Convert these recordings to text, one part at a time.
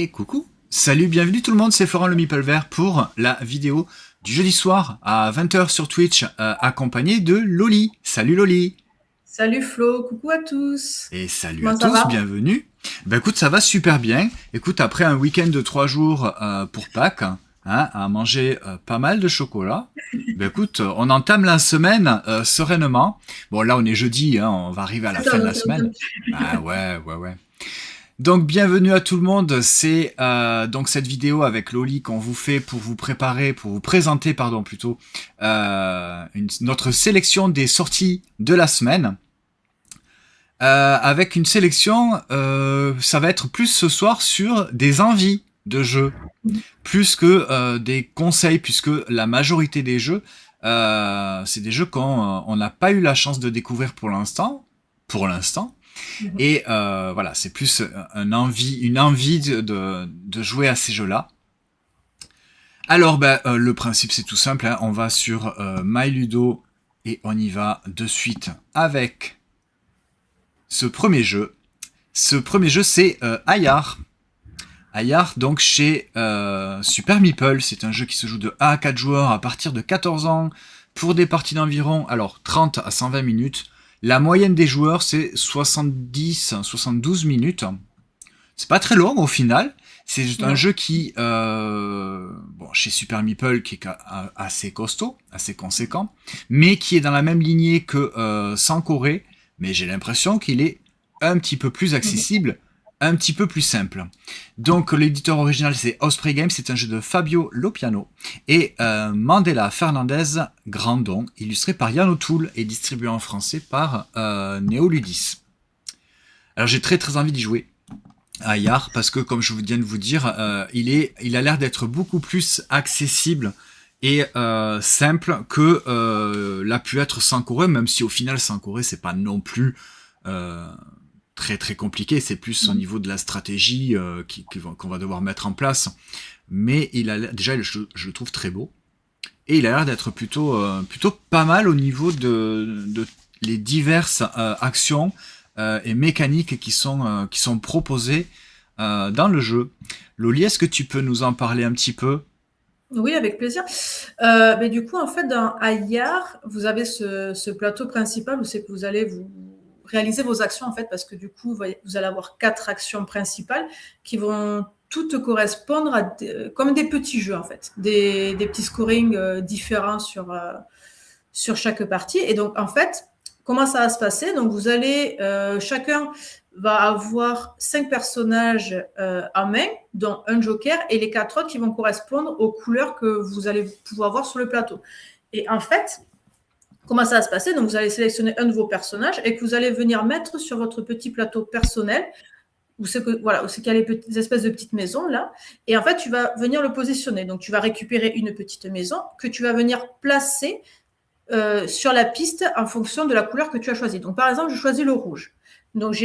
Et coucou, salut, bienvenue tout le monde, c'est Florent le Meeple Vert pour la vidéo du jeudi soir à 20h sur Twitch, accompagné de Loli. Salut Loli. Salut Flo, coucou à tous. Et salut à Comment ça tous, va? bienvenue. Ben écoute, ça va super bien. Écoute, après un week-end de 3 jours pour Pâques, hein, à manger pas mal de chocolat, ben écoute, on entame la semaine sereinement. Bon là on est jeudi, hein, on va arriver à la C'est ça, fin de on la est un semaine. peu- Ah ouais. Donc bienvenue à tout le monde, c'est donc cette vidéo avec Loli qu'on vous fait pour vous préparer, pour vous présenter pardon plutôt notre sélection des sorties de la semaine. Avec une sélection, ça va être plus ce soir sur des envies de jeux, plus que des conseils, puisque la majorité des jeux, c'est des jeux qu'on n'a pas eu la chance de découvrir pour l'instant. Mhm. Et voilà, c'est plus une envie de jouer à ces jeux-là. Alors, le principe c'est tout simple, hein, on va sur MyLudo et on y va de suite avec ce premier jeu. Ce premier jeu c'est Ayar. Ayar, donc chez Super Meeple, c'est un jeu qui se joue de 1 à 4 joueurs à partir de 14 ans pour des parties d'environ 30 à 120 minutes. La moyenne des joueurs, c'est 70-72 minutes. C'est pas très long au final. C'est juste un Non. jeu qui, chez Super Meeple, qui est assez costaud, assez conséquent, mais qui est dans la même lignée que Sankoré, mais j'ai l'impression qu'il est un petit peu plus Mhm. accessible, un petit peu plus simple. Donc l'éditeur original c'est Osprey Games, c'est un jeu de Fabio Lopiano et Mandela Fernandez Grandon, illustré par Yann O'Toole et distribué en français par Neoludis. Alors j'ai très envie d'y jouer à Yar parce que comme je viens de vous dire, il a l'air d'être beaucoup plus accessible et simple que l'a pu être Sankoré, même si au final Sankoré c'est pas non plus euh, très compliqué, c'est plus au Mhm. niveau de la stratégie qu'on va devoir mettre en place. Mais déjà je le trouve très beau et il a l'air d'être plutôt pas mal au niveau de les diverses actions et mécaniques qui sont proposées dans le jeu. Loli, est-ce que tu peux nous en parler un petit peu? Oui, avec plaisir. Mais du coup, en fait, dans Ayar, vous avez ce plateau principal où c'est que vous allez vous réaliser vos actions, en fait, parce que du coup, vous allez avoir 4 actions principales qui vont toutes correspondre à comme des petits jeux, en fait, des petits scorings différents sur chaque partie. Et donc, en fait, comment ça va se passer? Donc, vous allez, chacun va avoir 5 personnages en main, dont un joker, et les 4 autres qui vont correspondre aux couleurs que vous allez pouvoir voir sur le plateau. Et en fait, comment ça va se passer? Donc, vous allez sélectionner un de vos personnages et que vous allez venir mettre sur votre petit plateau personnel où c'est qu'il y a les espèces de petites maisons là, et en fait tu vas venir le positionner. Donc tu vas récupérer une petite maison que tu vas venir placer sur la piste en fonction de la couleur que tu as choisie. Donc, par exemple, je choisis le rouge. Donc,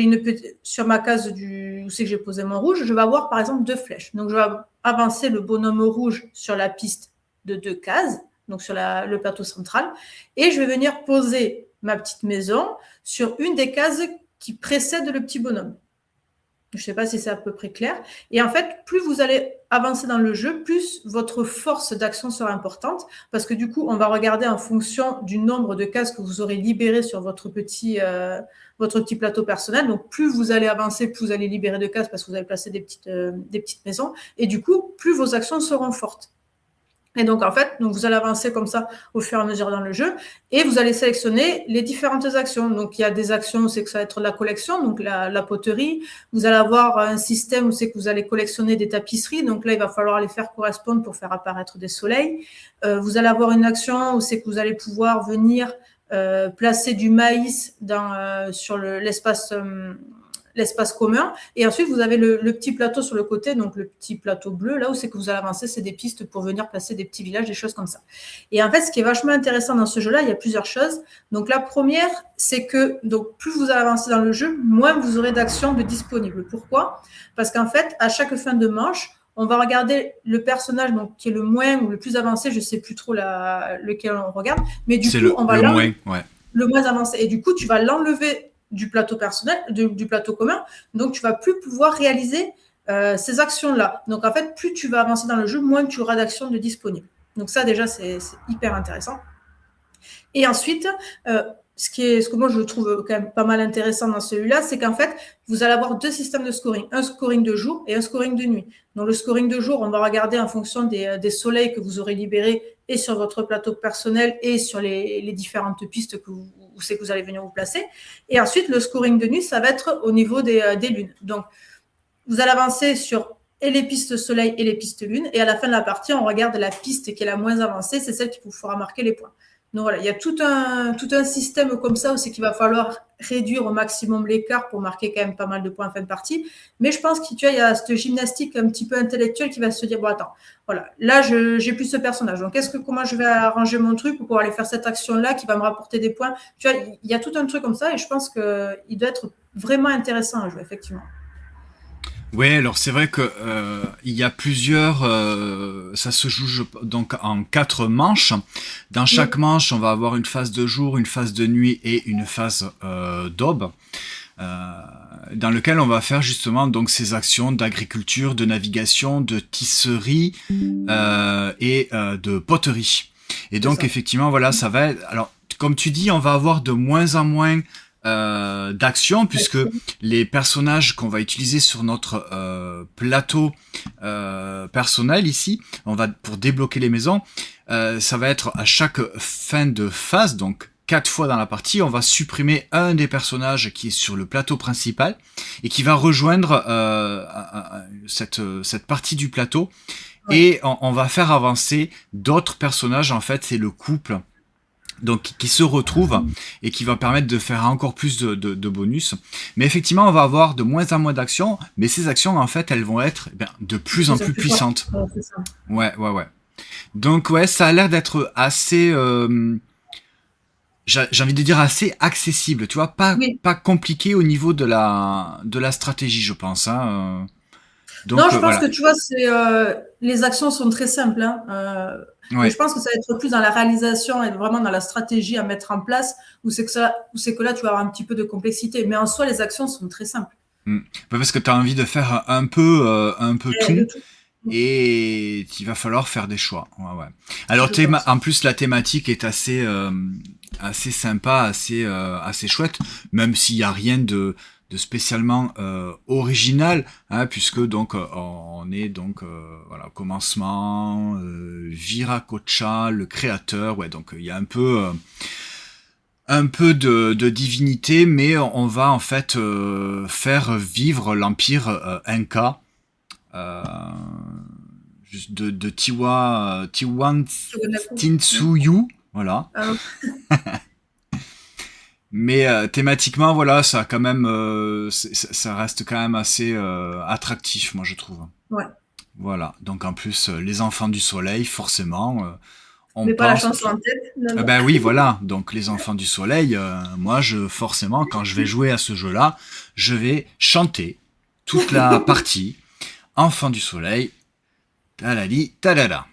sur ma case où c'est que j'ai posé mon rouge, je vais avoir, par exemple, 2 flèches. Donc, je vais avancer le bonhomme rouge sur la piste de 2 cases, donc sur le plateau central, et je vais venir poser ma petite maison sur une des cases qui précède le petit bonhomme. Je ne sais pas si c'est à peu près clair. Et en fait, plus vous allez avancer dans le jeu, plus votre force d'action sera importante, parce que du coup, on va regarder en fonction du nombre de cases que vous aurez libérées sur votre petit plateau personnel. Donc, plus vous allez avancer, plus vous allez libérer de cases, parce que vous allez placer des petites maisons. Et du coup, plus vos actions seront fortes. Et donc, en fait, vous allez avancer comme ça au fur et à mesure dans le jeu et vous allez sélectionner les différentes actions. Donc, il y a des actions où c'est que ça va être la collection, donc la poterie. Vous allez avoir un système où c'est que vous allez collectionner des tapisseries. Donc là, il va falloir les faire correspondre pour faire apparaître des soleils. Vous allez avoir une action où c'est que vous allez pouvoir venir placer du maïs sur l'espace commun. Et ensuite, vous avez le petit plateau sur le côté, donc le petit plateau bleu, là où c'est que vous allez avancer, c'est des pistes pour venir placer des petits villages, des choses comme ça. Et en fait, ce qui est vachement intéressant dans ce jeu-là, il y a plusieurs choses. Donc la première, c'est que donc, plus vous allez avancer dans le jeu, moins vous aurez d'actions de disponibles. Pourquoi? Parce qu'en fait, à chaque fin de manche, on va regarder le personnage donc, qui est le moins ou le plus avancé, je ne sais plus trop lequel on regarde, mais du C'est coup, on va le l'enlever moins, ouais. le moins avancé. Et du coup, tu vas l'enlever du plateau personnel, du plateau commun. Donc, tu vas plus pouvoir réaliser ces actions-là. Donc en fait, plus tu vas avancer dans le jeu, moins tu auras d'actions de disponibles. Donc ça déjà, c'est hyper intéressant. Et ensuite, ce que moi je trouve quand même pas mal intéressant dans celui-là, c'est qu'en fait, vous allez avoir deux systèmes de scoring, un scoring de jour et un scoring de nuit. Donc le scoring de jour, on va regarder en fonction des soleils que vous aurez libérés et sur votre plateau personnel et sur les différentes pistes que où c'est que vous allez venir vous placer. Et ensuite, le scoring de nuit, ça va être au niveau des lunes. Donc, vous allez avancer sur et les pistes soleil et les pistes lune. Et à la fin de la partie, on regarde la piste qui est la moins avancée, c'est celle qui vous fera marquer les points. Donc voilà, il y a tout un système comme ça aussi qu'il va falloir réduire au maximum l'écart pour marquer quand même pas mal de points en fin de partie. Mais je pense qu'il y a cette gymnastique un petit peu intellectuelle qui va se dire, bon attends, voilà, là j'ai plus ce personnage. Donc comment je vais arranger mon truc pour pouvoir aller faire cette action-là qui va me rapporter des points. Tu vois, il y a tout un truc comme ça et je pense qu'il doit être vraiment intéressant à jouer, effectivement. Ouais, alors c'est vrai que il y a plusieurs, ça se joue donc en 4 manches. Dans chaque manche, on va avoir une phase de jour, une phase de nuit et une phase d'aube, dans lequel on va faire justement donc ces actions d'agriculture, de navigation, de tisserie et de poterie. Et donc effectivement, voilà, ça va être, alors comme tu dis, on va avoir de moins en moins d'action puisque les personnages qu'on va utiliser sur notre plateau personnel ici, on va pour débloquer les maisons, ça va être à chaque fin de phase, donc 4 fois dans la partie, on va supprimer un des personnages qui est sur le plateau principal et qui va rejoindre cette partie du plateau et on va faire avancer d'autres personnages. En fait, c'est le couple donc qui se retrouve et qui va permettre de faire encore plus de bonus. Mais effectivement, on va avoir de moins en moins d'actions, mais ces actions, en fait, elles vont être de plus en plus puissantes. Ouais. Donc ouais, ça a l'air d'être assez, j'ai envie de dire assez accessible, tu vois, pas compliqué au niveau de la stratégie, je pense. Hein. Donc, non, je pense que tu vois, les actions sont très simples. Hein. Mais je pense que ça va être plus dans la réalisation et vraiment dans la stratégie à mettre en place, où c'est que là, tu vas avoir un petit peu de complexité. Mais en soi, les actions sont très simples. Parce que tu as envie de faire un peu tout. Et il va falloir faire des choix. Ouais. Alors en plus la thématique est assez sympa, assez chouette, même s'il y a rien de spécialement original, hein, puisque donc on est donc voilà, au commencement, Viracocha, le créateur, ouais, donc il y a un peu de divinité, mais on va en fait faire vivre l'empire Inca. De Tiwantitsuyu, voilà. Mais thématiquement, voilà, ça a quand même, ça reste quand même assez attractif, moi je trouve. Ouais. Voilà. Donc en plus, les enfants du soleil, forcément. On mais pas la chanson en tête. Non. Ben oui, voilà. Donc les enfants du soleil, moi, forcément, quand je vais jouer à ce jeu-là, je vais chanter toute la partie. Enfants du soleil, talali, talala.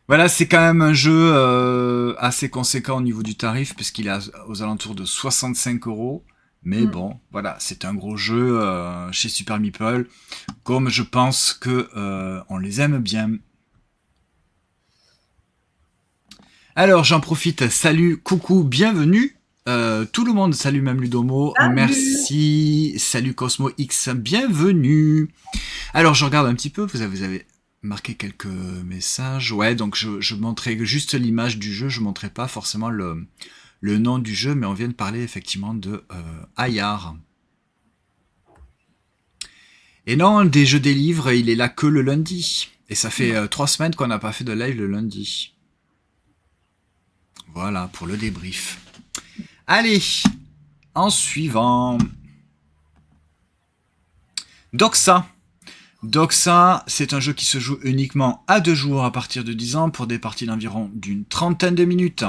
Voilà, c'est quand même un jeu assez conséquent au niveau du tarif, puisqu'il est aux alentours de 65 €. Mais bon, voilà, c'est un gros jeu chez Super Meeple, comme je pense que on les aime bien. Alors, j'en profite, salut, coucou, bienvenue. Tout le monde, salut même Ludomo, merci, salut Cosmo X, bienvenue. Alors je regarde un petit peu, vous avez marqué quelques messages, ouais, donc je montrais juste l'image du jeu, je montrais pas forcément le nom du jeu, mais on vient de parler effectivement de Ayar. Et non, des jeux des livres, il est là que le lundi, et ça fait 3 semaines qu'on n'a pas fait de live le lundi. Voilà, pour le débrief. Allez, en suivant. Doxa. Doxa, c'est un jeu qui se joue uniquement à 2 joueurs à partir de 10 ans pour des parties d'environ d'une trentaine de minutes.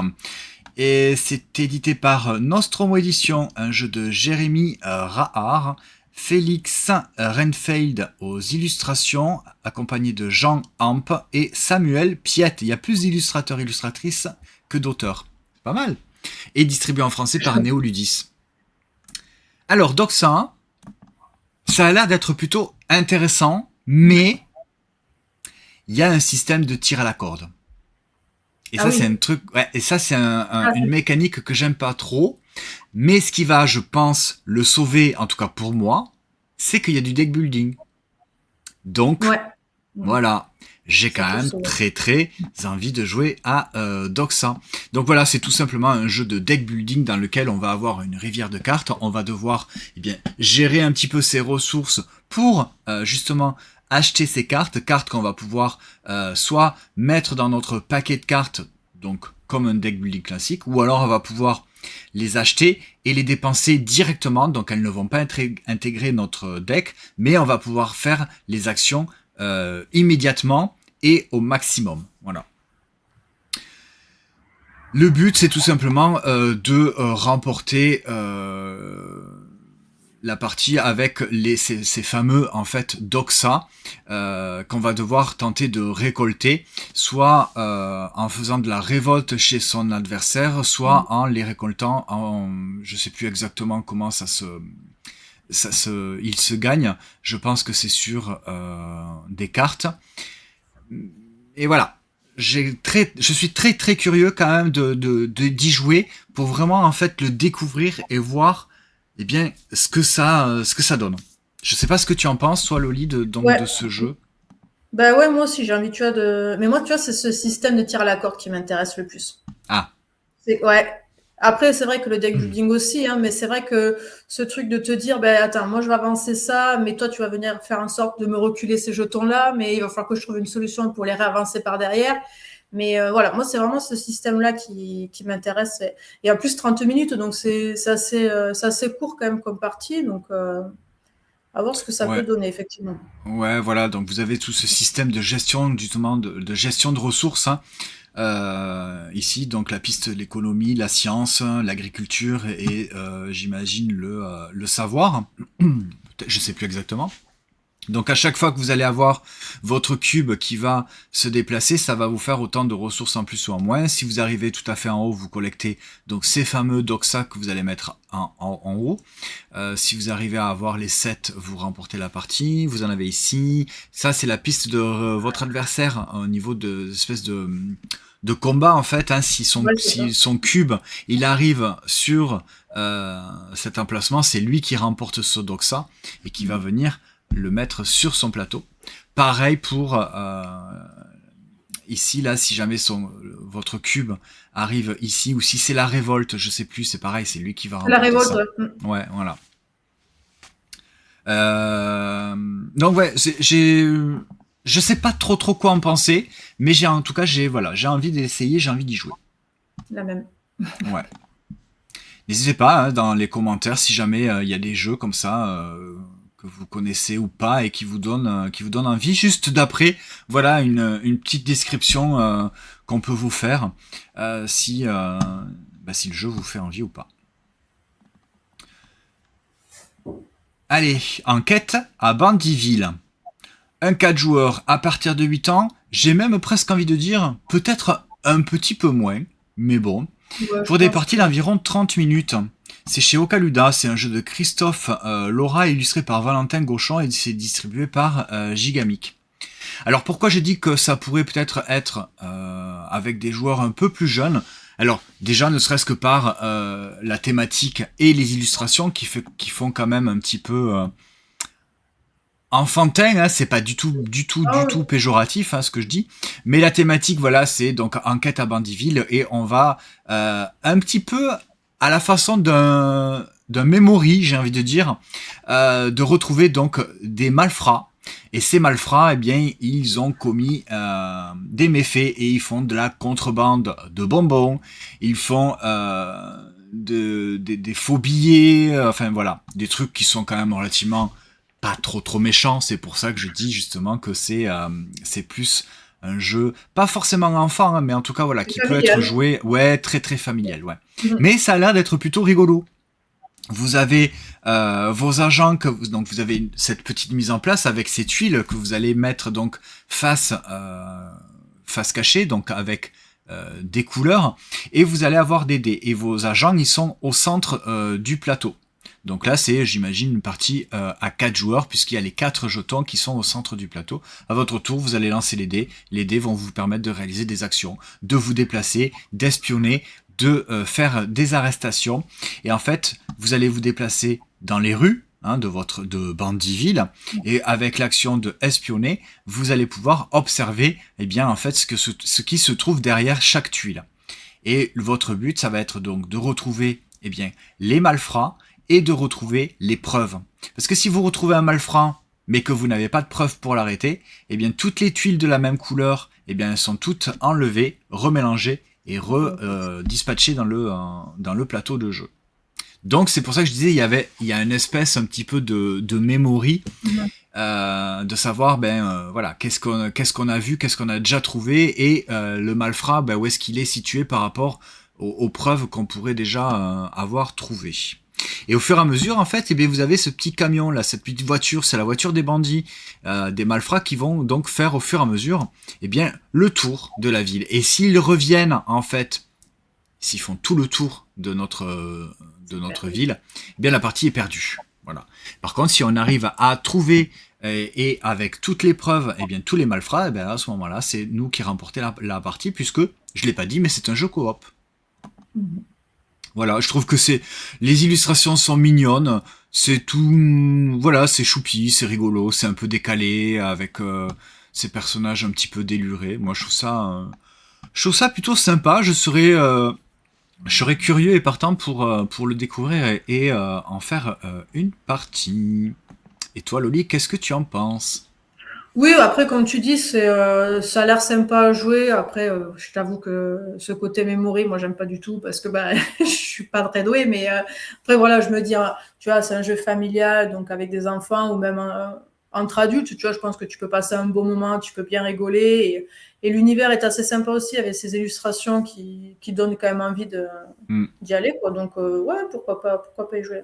Et c'est édité par Nostromo Édition, un jeu de Jérémy Rahar, Félix Renfeld aux illustrations, accompagné de Jean Amp et Samuel Piette. Il y a plus d'illustrateurs et illustratrices que d'auteurs. C'est pas mal. Et distribué en français par Néoludis. Alors, Doxa, Ça a l'air d'être plutôt intéressant, mais il y a un système de tir à la corde. Et Ah ça, c'est un oui. truc, ouais, et ça, c'est Ah, une mécanique que j'aime pas trop. Mais ce qui va, je pense, le sauver, en tout cas pour moi, c'est qu'il y a du deck building. Donc, ouais. Mm. voilà, j'ai Ça quand peut le même sauver. très très envie de jouer à Doxa. Donc voilà, c'est tout simplement un jeu de deck building dans lequel on va avoir une rivière de cartes. On va devoir eh bien, gérer un petit peu ses ressources pour justement acheter ces cartes, cartes qu'on va pouvoir soit mettre dans notre paquet de cartes, donc comme un deck building classique, ou alors on va pouvoir les acheter et les dépenser directement, donc elles ne vont pas être intégrer notre deck, mais on va pouvoir faire les actions immédiatement et au maximum. Voilà. Le but, c'est tout simplement de remporter la partie avec ces fameux en fait doxa qu'on va devoir tenter de récolter, soit en faisant de la révolte chez son adversaire, soit Mm. en les récoltant en, je sais plus exactement comment il se gagne. Je pense que c'est sur des cartes. Et voilà. Je suis très très curieux quand même d'y jouer pour vraiment en fait le découvrir et voir eh bien ce que ça donne. Je sais pas ce que tu en penses, toi Loli, donc de Ouais. ce jeu. Bah ouais, moi aussi, j'ai envie, tu vois, de. Mais moi, tu vois, c'est ce système de tir à la corde qui m'intéresse le plus. Ah, Ouais. Après, c'est vrai que le deck building aussi, hein, mais c'est vrai que ce truc de te dire, ben attends, moi je vais avancer ça, mais toi tu vas venir faire en sorte de me reculer ces jetons-là, mais il va falloir que je trouve une solution pour les réavancer par derrière. Mais voilà, moi c'est vraiment ce système-là qui m'intéresse. Et en plus 30 minutes, donc c'est assez court quand même comme partie, donc à voir ce que ça peut ouais. donner, effectivement. Ouais, voilà, donc vous avez tout ce système de gestion, justement, de gestion de ressources, hein. Ici, donc la piste, l'économie, la science, l'agriculture et j'imagine le savoir. Je sais plus exactement. Donc à chaque fois que vous allez avoir votre cube qui va se déplacer, ça va vous faire autant de ressources en plus ou en moins. Si vous arrivez tout à fait en haut, vous collectez donc ces fameux doxa que vous allez mettre en haut. Si vous arrivez à avoir les 7, vous remportez la partie. Vous en avez ici. Ça, c'est la piste de votre adversaire au niveau de espèce de combat en fait. Hein. Ouais, c'est ça. Si son cube il arrive sur cet emplacement, c'est lui qui remporte ce doxa et qui va venir le mettre sur son plateau. Pareil pour ici, là, si jamais votre cube arrive ici, ou si c'est la révolte, je sais plus, c'est pareil, c'est lui qui va La remporter révolte, ça. ouais. Ouais, voilà. Euh, donc ouais, je sais pas trop quoi en penser, mais en tout cas, j'ai envie d'essayer, j'ai envie d'y jouer. La même. Ouais. N'hésitez pas hein, dans les commentaires si jamais il y a des jeux comme ça que vous connaissez ou pas et qui vous donnent envie. Juste d'après, voilà une petite description qu'on peut vous faire si le jeu vous fait envie ou pas. Allez, enquête à Bandyville. Un 4 joueurs à partir de 8 ans. J'ai même presque envie de dire peut-être un petit peu moins, mais bon. Ouais, je Pour des pense parties que. d'environ 30 minutes. C'est chez Okaluda, c'est un jeu de Christophe Laura illustré par Valentin Gauchon et c'est distribué par Gigamic. Alors pourquoi j'ai dit que ça pourrait peut-être être avec des joueurs un peu plus jeunes? Alors déjà ne serait-ce que par la thématique et les illustrations qui font quand même un petit peu enfantin, hein, c'est pas Ah du oui. tout péjoratif hein, ce que je dis, mais la thématique voilà c'est donc enquête à Bandyville et on va un petit peu à la façon d'un memory j'ai envie de dire de retrouver donc des malfrats et ces malfrats eh bien ils ont commis des méfaits et ils font de la contrebande de bonbons, ils font des faux billets, enfin voilà des trucs qui sont quand même relativement pas trop méchant, c'est pour ça que je dis justement que c'est plus un jeu pas forcément enfant hein, mais en tout cas voilà C'est qui peut être familial. joué ouais très familial ouais. Mhm. Mais ça a l'air d'être plutôt rigolo. Vous avez vos agents donc vous avez cette petite mise en place avec ces tuiles que vous allez mettre donc face cachée donc avec des couleurs et vous allez avoir des dés et vos agents ils sont au centre du plateau. Donc là, c'est, j'imagine, une partie à 4 joueurs, puisqu'il y a les 4 jetons qui sont au centre du plateau. À votre tour, vous allez lancer les dés. Les dés vont vous permettre de réaliser des actions, de vous déplacer, d'espionner, de faire des arrestations. Et en fait, vous allez vous déplacer dans les rues de Bandyville, et avec l'action de espionner, vous allez pouvoir observer en fait ce qui se trouve derrière chaque tuile. Et votre but, ça va être donc de retrouver les malfrats et de retrouver les preuves. Parce que si vous retrouvez un malfrat, mais que vous n'avez pas de preuves pour l'arrêter, toutes les tuiles de la même couleur, elles sont toutes enlevées, remélangées et dispatchées dans le plateau de jeu. Donc c'est pour ça que je disais il y a une espèce un petit peu de memory, de savoir voilà qu'est-ce qu'on a vu, qu'est-ce qu'on a déjà trouvé, et le malfrat où est-ce qu'il est situé par rapport aux preuves qu'on pourrait déjà avoir trouvées. Et au fur et à mesure, en fait, vous avez ce petit camion là, cette petite voiture, c'est la voiture des bandits, des malfrats qui vont donc faire au fur et à mesure le tour de la ville. Et s'ils reviennent, en fait, s'ils font tout le tour de notre ville, la partie est perdue. Voilà. Par contre, si on arrive à trouver et avec toutes les preuves, tous les malfrats, à ce moment-là, c'est nous qui remportons la partie, puisque, je l'ai pas dit, mais c'est un jeu coop. Voilà, je trouve que les illustrations sont mignonnes, c'est tout, voilà, c'est choupi, c'est rigolo, c'est un peu décalé, avec ces personnages un petit peu délurés. Moi, je trouve ça plutôt sympa. Je serais curieux et partant pour le découvrir et en faire une partie. Et toi, Loli, qu'est-ce que tu en penses ? Oui, après, comme tu dis, ça a l'air sympa à jouer. Après, je t'avoue que ce côté memory, moi, j'aime pas du tout parce que je suis pas très douée. Mais après, voilà, je me dis, tu vois, c'est un jeu familial, donc avec des enfants ou même entre adultes, tu vois, je pense que tu peux passer un bon moment, tu peux bien rigoler. Et l'univers est assez sympa aussi avec ces illustrations qui donnent quand même envie d'y aller, quoi. Donc, ouais, pourquoi pas y jouer.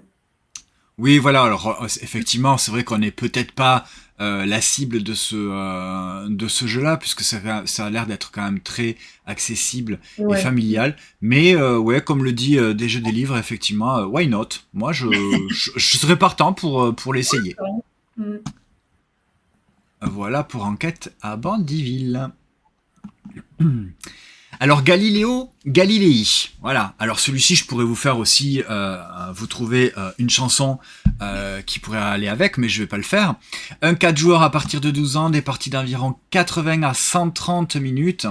Oui, voilà. Alors effectivement, c'est vrai qu'on n'est peut-être pas la cible de ce jeu-là, puisque ça a l'air d'être quand même très accessible et familial. Mais ouais, comme le dit des jeux des livres, effectivement, why not ? Moi, je serais partant pour l'essayer. Voilà pour Enquête à Bandyville. Alors Galilei, voilà. Alors celui-ci, je pourrais vous faire aussi, vous trouver une chanson qui pourrait aller avec, mais je vais pas le faire. Un 4 joueurs à partir de 12 ans, des parties d'environ 80 à 130 minutes.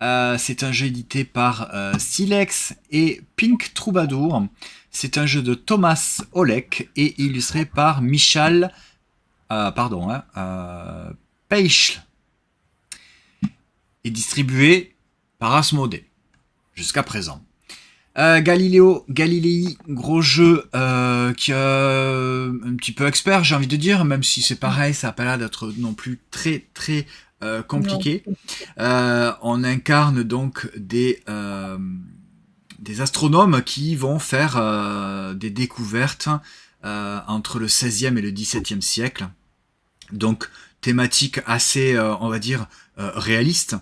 C'est un jeu édité par Silex et Pink Troubadour. C'est un jeu de Thomas Olek et illustré par Michal Peichl. Et distribué par Asmodée, jusqu'à présent. Galilei, gros jeu qui est un petit peu expert, j'ai envie de dire, même si c'est pareil, ça n'a pas l'air d'être non plus très très compliqué. On incarne donc des astronomes qui vont faire des découvertes entre le 16e et le 17e siècle. Donc, thématique assez, on va dire, réaliste.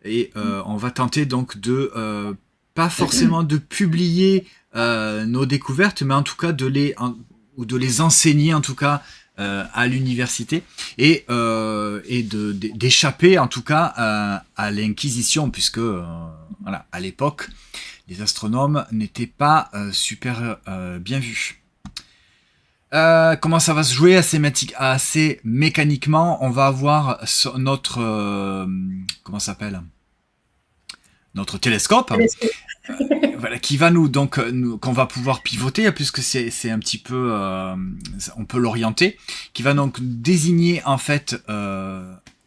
Et on va tenter donc pas forcément de publier nos découvertes, mais en tout cas de les enseigner en tout cas à l'université et d'échapper en tout cas à l'Inquisition, puisque voilà, à l'époque les astronomes n'étaient pas super bien vus. Comment ça va se jouer assez mécaniquement? On va avoir notre comment ça s'appelle? Notre télescope, voilà, qui va qu'on va pouvoir pivoter, puisque c'est un petit peu, on peut l'orienter, qui va donc désigner en fait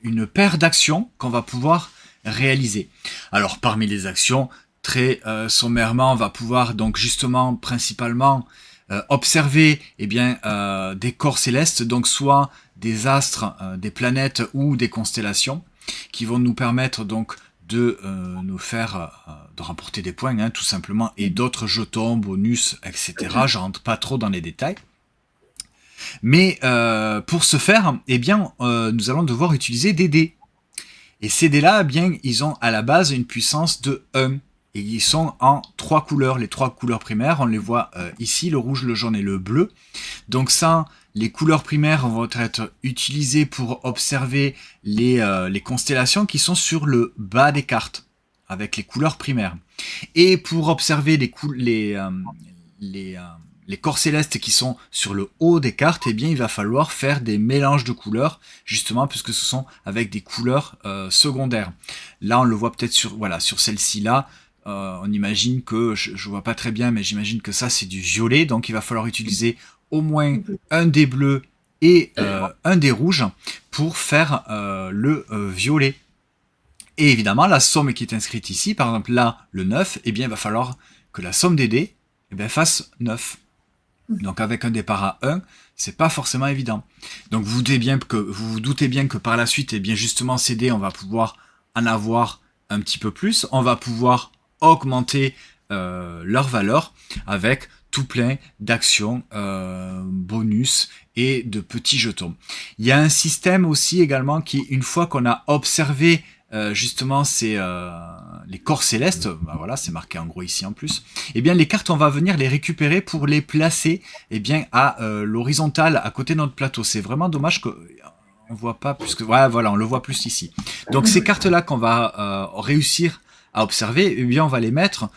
une paire d'actions qu'on va pouvoir réaliser. Alors parmi les actions, très sommairement, on va pouvoir donc justement principalement observer des corps célestes, donc soit des astres, des planètes ou des constellations, qui vont nous permettre donc de nous faire de remporter des points, tout simplement, et d'autres jetons, bonus, etc. Je rentre pas trop dans les détails. Mais pour ce faire, nous allons devoir utiliser des dés. Et ces dés-là, ils ont à la base une puissance de 1. et ils sont en 3 couleurs. Les 3 couleurs primaires, on les voit ici, le rouge, le jaune et le bleu. Donc ça, les couleurs primaires vont être utilisées pour observer les constellations qui sont sur le bas des cartes, avec les couleurs primaires. Et pour observer les corps célestes qui sont sur le haut des cartes, eh bien, il va falloir faire des mélanges de couleurs, justement, puisque ce sont avec des couleurs secondaires. Là, on le voit peut-être sur celle-ci là. On imagine que, je vois pas très bien, mais j'imagine que ça, c'est du violet. Donc, il va falloir utiliser au moins un des bleus et un des rouges pour faire le violet. Et évidemment, la somme qui est inscrite ici, par exemple là, le 9, eh bien, il va falloir que la somme des dés fasse 9. Donc avec un départ à 1, c'est pas forcément évident. Donc vous vous doutez bien que par la suite, eh bien justement ces dés, on va pouvoir en avoir un petit peu plus. On va pouvoir augmenter leur valeur avec tout plein d'actions, bonus et de petits jetons. Il y a un système aussi également qui, une fois qu'on a observé justement les corps célestes, bah voilà, c'est marqué en gros ici en plus, eh bien les cartes, on va venir les récupérer pour les placer à l'horizontale à côté de notre plateau. C'est vraiment dommage que on voit pas plus que... Ouais, voilà, on le voit plus ici. Donc ces cartes-là qu'on va réussir à observer, eh bien on va les mettre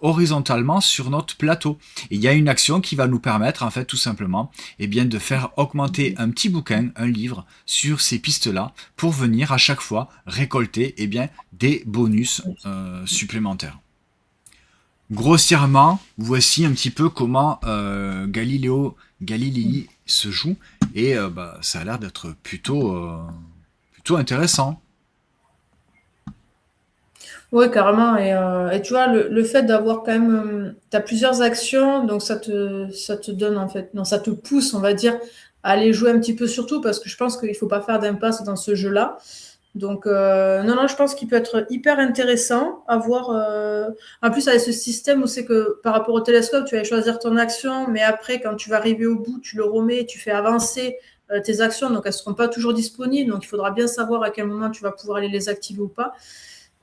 horizontalement sur notre plateau. Et il y a une action qui va nous permettre, en fait, tout simplement, de faire augmenter un petit bouquin, un livre, sur ces pistes-là, pour venir à chaque fois récolter des bonus supplémentaires. Grossièrement, voici un petit peu comment Galilei se joue, et ça a l'air d'être plutôt intéressant. Oui, carrément. Et tu vois, le fait d'avoir quand même, tu as plusieurs actions, donc ça te donne en fait, non, ça te pousse, on va dire, à aller jouer un petit peu sur tout, parce que je pense qu'il ne faut pas faire d'impasse dans ce jeu-là. Donc, non, je pense qu'il peut être hyper intéressant à voir. En plus, avec ce système où c'est que par rapport au télescope, tu vas choisir ton action, mais après, quand tu vas arriver au bout, tu le remets, tu fais avancer tes actions, donc elles ne seront pas toujours disponibles. Donc, il faudra bien savoir à quel moment tu vas pouvoir aller les activer ou pas.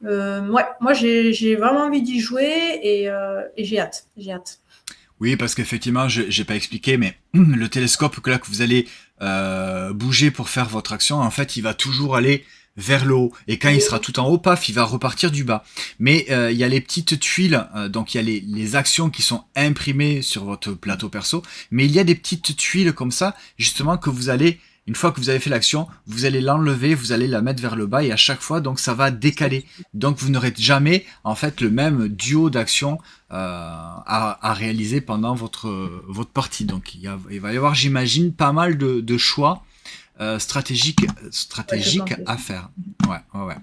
Ouais, moi, j'ai vraiment envie d'y jouer et j'ai hâte. J'ai hâte. Oui, parce qu'effectivement, j'ai pas expliqué, mais le télescope que vous allez bouger pour faire votre action, en fait, il va toujours aller vers le haut. Et quand il sera tout en haut, paf, il va repartir du bas. Mais il y a les petites tuiles, donc il y a les actions qui sont imprimées sur votre plateau perso, mais il y a des petites tuiles comme ça, justement, que vous allez... Une fois que vous avez fait l'action, vous allez l'enlever, vous allez la mettre vers le bas et à chaque fois, donc ça va décaler. Donc vous n'aurez jamais en fait le même duo d'actions à réaliser pendant votre partie. Donc il va y avoir, j'imagine, pas mal de choix stratégiques à faire. Ouais.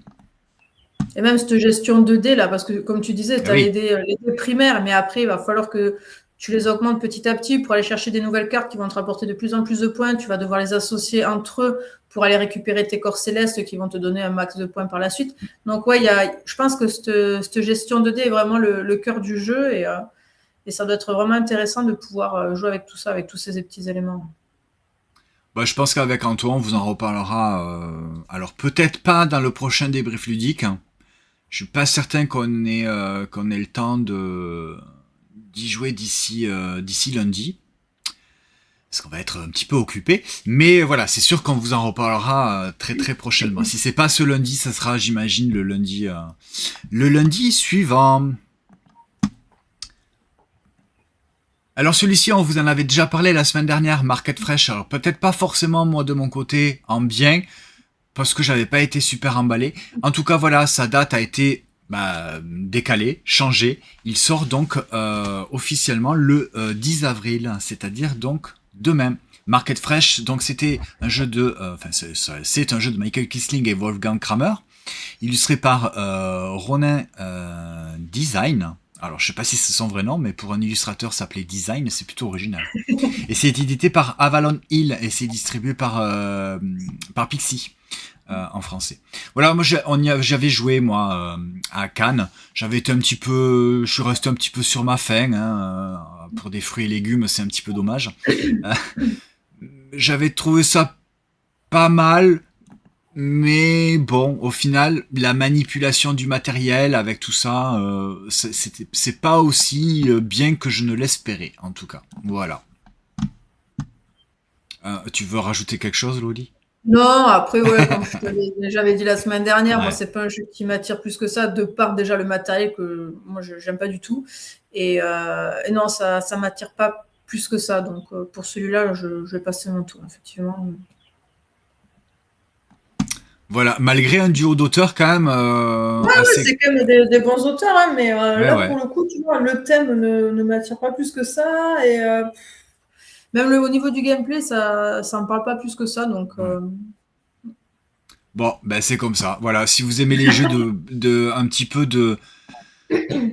Et même cette gestion de dés, là, parce que comme tu disais, tu as Oui. les dés primaires, mais après, il va falloir que tu les augmentes petit à petit pour aller chercher des nouvelles cartes qui vont te rapporter de plus en plus de points. Tu vas devoir les associer entre eux pour aller récupérer tes corps célestes qui vont te donner un max de points par la suite. Donc, ouais, je pense que cette gestion de dés est vraiment le cœur du jeu et ça doit être vraiment intéressant de pouvoir jouer avec tout ça, avec tous ces petits éléments. Je pense qu'avec Antoine, on vous en reparlera. Alors peut-être pas dans le prochain débrief ludique. Je suis pas certain qu'on ait le temps d'y jouer d'ici lundi, parce qu'on va être un petit peu occupé. Mais voilà, c'est sûr qu'on vous en reparlera très très prochainement. Si c'est pas ce lundi, ça sera, j'imagine, le lundi suivant. Alors celui-ci, on vous en avait déjà parlé la semaine dernière, Market Fresh. Alors peut-être pas forcément moi de mon côté en bien, parce que j'avais pas été super emballé. En tout cas, voilà, sa date a été décalée, changée. Il sort donc officiellement le 10 avril, c'est-à-dire donc demain. Market Fresh, donc c'était un jeu c'est un jeu de Michael Kisling et Wolfgang Kramer, illustré par Ronin Design. Alors, je sais pas si c'est son vrai nom, mais pour un illustrateur s'appelait Design, c'est plutôt original. Et c'est édité par Avalon Hill et c'est distribué par Pixie en français. Voilà, moi j'avais joué moi à Cannes. J'avais été je suis resté un petit peu sur ma faim. Pour des fruits et légumes, c'est un petit peu dommage. J'avais trouvé ça pas mal, Mais bon, au final, la manipulation du matériel avec tout ça, c'est pas aussi bien que je ne l'espérais, en tout cas. Voilà. Tu veux rajouter quelque chose, Loli? Non, après, ouais, comme j'avais dit la semaine dernière, moi, Ouais. c'est pas un jeu qui m'attire plus que ça, de par déjà le matériel que moi, j'aime pas du tout. Et non, ça m'attire pas plus que ça. Donc, pour celui-là, je vais passer mon tour, effectivement. Voilà, malgré un duo d'auteurs quand même Ouais, ouais, assez... c'est quand même des bons auteurs, hein, mais Ouais, là, ouais. pour le coup, tu vois, le thème ne m'attire pas plus que ça. Et même au niveau du gameplay, ça me parle pas plus que ça. Donc, Ouais. Bon, ben c'est comme ça. Voilà, si vous aimez les jeux un petit peu de...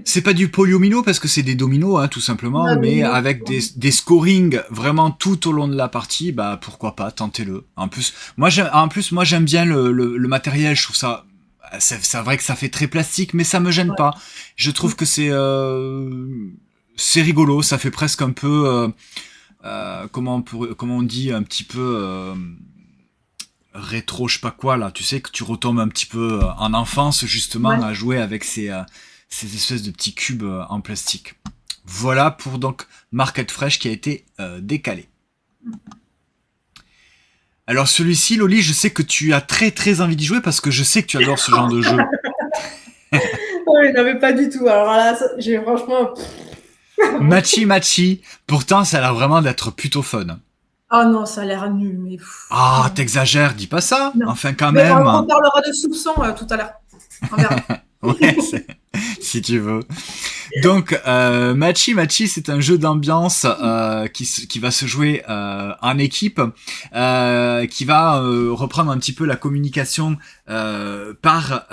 C'est pas du polyomino parce que c'est des dominos, hein, tout simplement, là, mais domino. avec des scorings vraiment tout au long de la partie, bah pourquoi pas, tentez-le. En plus, moi j'aime bien le matériel, je trouve ça... C'est vrai que ça fait très plastique, mais ça me gêne Ouais. pas. Je trouve que c'est rigolo, ça fait presque un peu... comment on dit, un petit peu... rétro, je sais pas quoi là, tu sais que tu retombes un petit peu en enfance justement Ouais. à jouer avec ces espèces de petits cubes en plastique. Voilà pour donc Market Fresh qui a été décalé. Alors celui-ci, Loli, je sais que tu as très très envie d'y jouer parce que je sais que tu adores ce genre de jeu. Ouais, il n'avait pas du tout. Alors là, j'ai franchement. Machi Machi, pourtant ça a l'air vraiment d'être plutôt fun. Ah non, ça a l'air nul, mais Ah, non. t'exagères, dis pas ça, Non. enfin quand Mais on même. reparlera de soupçons tout à l'heure. On verra. Ouais, si tu veux. Donc, Machi Machi, c'est un jeu d'ambiance qui va se jouer en équipe, qui va reprendre un petit peu la communication par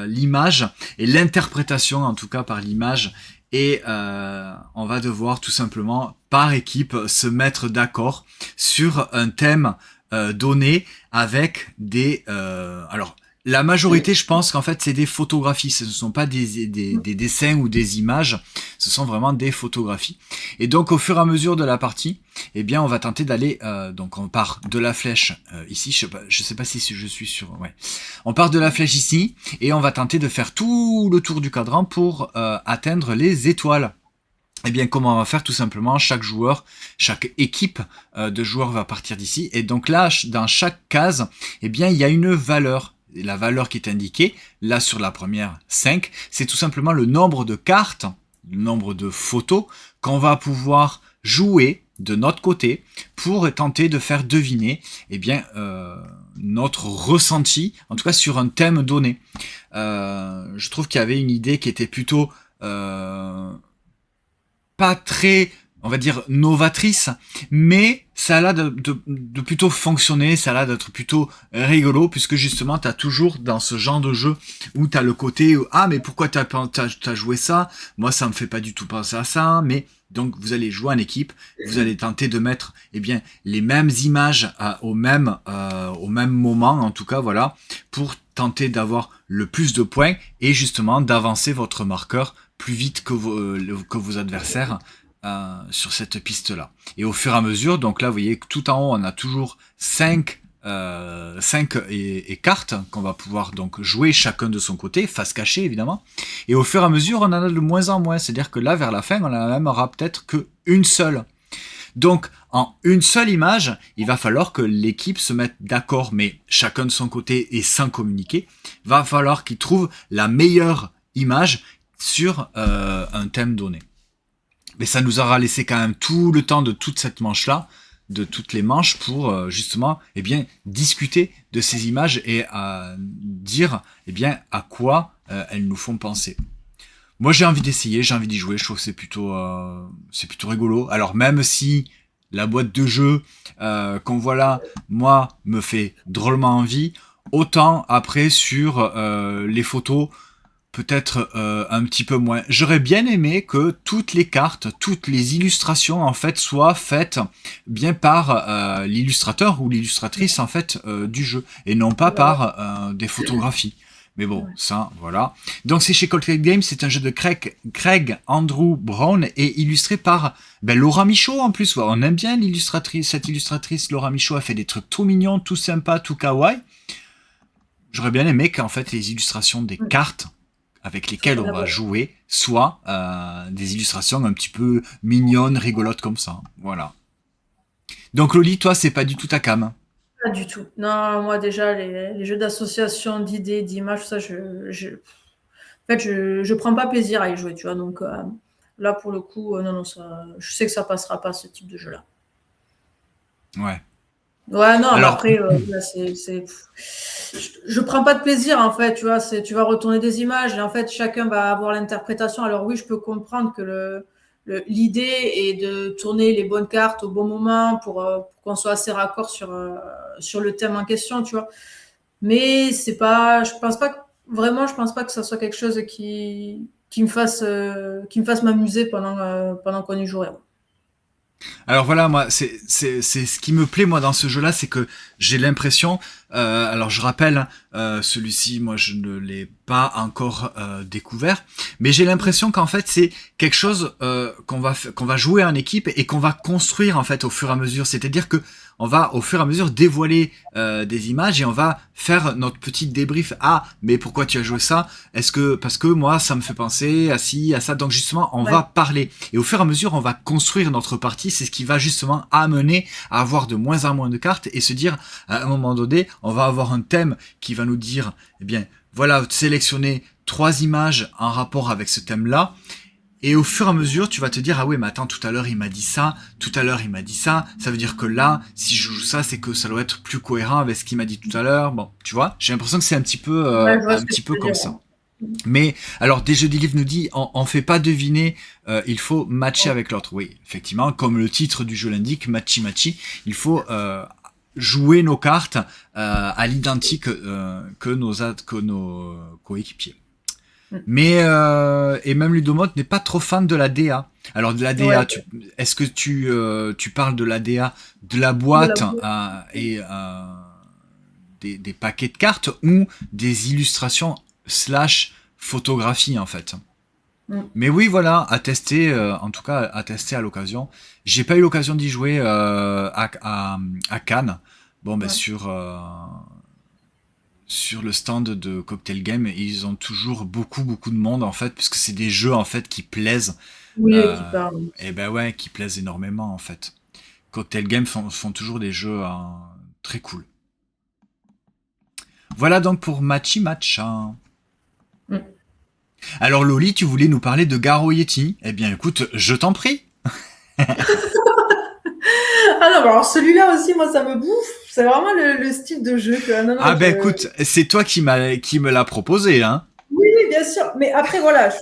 l'image et l'interprétation, en tout cas par l'image. Et on va devoir tout simplement, par équipe, se mettre d'accord sur un thème donné avec des... alors, la majorité, je pense qu'en fait, c'est des photographies. Ce ne sont pas des dessins ou des images. Ce sont vraiment des photographies. Et donc, au fur et à mesure de la partie, eh bien, on va tenter d'aller. Donc, on part de la flèche ici. Je sais pas si je suis sur. Ouais. On part de la flèche ici et on va tenter de faire tout le tour du cadran pour atteindre les étoiles. Eh bien, comment on va faire? Tout simplement, chaque joueur, chaque équipe de joueurs va partir d'ici. Et donc là, dans chaque case, eh bien, il y a une valeur. Et la valeur qui est indiquée, là sur la première 5, c'est tout simplement le nombre de cartes, le nombre de photos qu'on va pouvoir jouer de notre côté pour tenter de faire deviner eh bien, notre ressenti, en tout cas sur un thème donné. Je trouve qu'il y avait une idée qui était plutôt... pas très, on va dire, novatrice, mais ça a l'air de plutôt fonctionner, ça a l'air d'être plutôt rigolo, puisque justement, t'as toujours dans ce genre de jeu où t'as le côté, ah, mais pourquoi t'as joué ça? Moi, ça me fait pas du tout penser à ça, mais donc vous allez jouer en équipe, vous allez tenter de mettre, eh bien, les mêmes images au même moment, en tout cas, voilà, pour tenter d'avoir le plus de points et justement d'avancer votre marqueur plus vite que vos adversaires sur cette piste-là. Et au fur et à mesure, donc là, vous voyez que tout en haut, on a toujours 5 cartes qu'on va pouvoir donc jouer chacun de son côté, face cachée évidemment. Et au fur et à mesure, on en a de moins en moins. C'est-à-dire que là, vers la fin, on en même aura peut-être qu'une seule. Donc, en une seule image, il va falloir que l'équipe se mette d'accord, mais chacun de son côté et sans communiquer. Va falloir qu'ils trouvent la meilleure image sur un thème donné. Mais ça nous aura laissé quand même tout le temps de toute cette manche-là, de toutes les manches, pour justement eh bien, discuter de ces images et dire eh bien, à quoi elles nous font penser. Moi j'ai envie d'essayer, j'ai envie d'y jouer, je trouve que c'est plutôt rigolo. Alors même si la boîte de jeu qu'on voit là, moi, me fait drôlement envie, autant après sur les photos, peut-être un petit peu moins. J'aurais bien aimé que toutes les cartes, toutes les illustrations en fait soient faites bien par l'illustrateur ou l'illustratrice en fait du jeu et non pas Bah ouais. par des photographies. Mais bon, ça, voilà. Donc c'est chez Coldplay Games, c'est un jeu de Craig Andrew Brown et illustré par Laura Michaud en plus. On aime bien cette illustratrice Laura Michaud, a fait des trucs tout mignons, tout sympas, tout kawaii. j'aurais bien aimé qu'en fait les illustrations des cartes avec lesquelles on va jouer soient des illustrations un petit peu mignonnes, rigolotes comme ça. Voilà. Donc Loli, toi, c'est pas du tout ta cam. Pas du tout. Non, moi déjà, les jeux d'association, d'idées, d'images, ça, en fait, je prends pas plaisir à y jouer, tu vois. Donc là, pour le coup, non, non, ça, je sais que ça passera pas ce type de jeu-là. Ouais. Ouais, non, mais Alors, après, là, je prends pas de plaisir, en fait, tu vois. Tu vas retourner des images et en fait, chacun va avoir l'interprétation. Alors oui, je peux comprendre que l'idée est de tourner les bonnes cartes au bon moment pour qu'on soit assez raccord sur le thème en question, tu vois. Mais c'est pas, je pense pas vraiment, je pense pas que ça soit quelque chose qui me fasse m'amuser pendant qu'on y jouerait. Alors voilà, moi, c'est ce qui me plaît moi dans ce jeu-là, c'est que j'ai l'impression. Alors je rappelle, hein, celui-ci, moi je ne l'ai pas encore découvert, mais j'ai l'impression qu'en fait c'est quelque chose qu'on va jouer en équipe et qu'on va construire en fait au fur et à mesure. C'est-à-dire que on va au fur et à mesure dévoiler des images et on va faire notre petit débrief. Ah, mais pourquoi tu as joué ça? Est-ce que parce que moi ça me fait penser à ci, à ça. Donc justement, on Ouais. va parler et au fur et à mesure, on va construire notre partie. C'est ce qui va justement amener à avoir de moins en moins de cartes et se dire à un moment donné, on va avoir un thème qui va nous dire, eh bien, voilà, sélectionner 3 images en rapport avec ce thème-là. Et au fur et à mesure, tu vas te dire, ah oui, mais attends, tout à l'heure, il m'a dit ça, tout à l'heure, il m'a dit ça veut dire que là, si je joue ça, c'est que ça doit être plus cohérent avec ce qu'il m'a dit tout à l'heure. Bon, tu vois, j'ai l'impression que c'est Ouais, je vois un ce que petit tu peu veux comme dire. ça. Mais, alors, Des Jeux du Livre nous dit, on fait pas deviner, il faut matcher Ouais. avec l'autre. Oui, effectivement, comme le titre du jeu l'indique, matchy-matchy, il faut jouer nos cartes à l'identique que nos coéquipiers. Mm. Mais et même Ludomot n'est pas trop fan de la DA. Alors de la DA, Ouais, est-ce que tu parles de la DA de la de la boîte et des paquets de cartes ou des illustrations slash photographie en fait. Mm. Mais oui, voilà, à tester, en tout cas à tester à l'occasion. J'ai pas eu l'occasion d'y jouer à Cannes. Bon, ben Ouais. sur le stand de Cocktail Game, ils ont toujours beaucoup de monde en fait, puisque c'est des jeux en fait qui plaisent. Oui, qui Euh, parle. et ben ouais, qui plaisent énormément en fait. Cocktail Game font toujours des jeux très cool. Voilà donc pour Machi Matcha. Mm. Alors Loli, tu voulais nous parler de Garo Yeti. Eh bien écoute, je t'en prie. Ah non, bah alors celui-là aussi, moi, ça me bouffe. C'est vraiment le style de jeu que, non, Ah non, ben écoute, c'est toi qui me l'a proposé, hein. oui, oui, bien sûr. Mais après, voilà,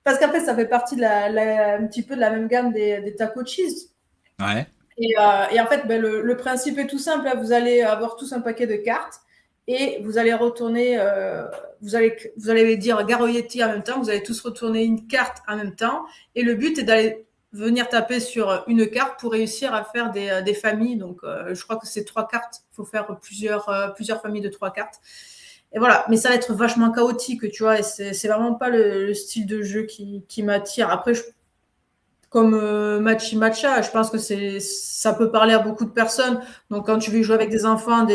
parce qu'après, ça fait partie un petit peu de la même gamme des taco cheese. Ouais. Et en fait, ben, le principe est tout simple, hein. Vous allez avoir tous un paquet de cartes et vous allez retourner, vous allez dire Garoyetti en même temps, vous allez tous retourner une carte en même temps. Et le but est d'aller venir taper sur une carte pour réussir à faire des familles. Donc, je crois que c'est 3 cartes. Il faut faire plusieurs familles de 3 cartes. Et voilà, mais ça va être vachement chaotique, tu vois, et c'est vraiment pas le style de jeu qui m'attire. Après, comme Matchy Matcha, je pense que ça peut parler à beaucoup de personnes. Donc, quand tu veux jouer avec des enfants,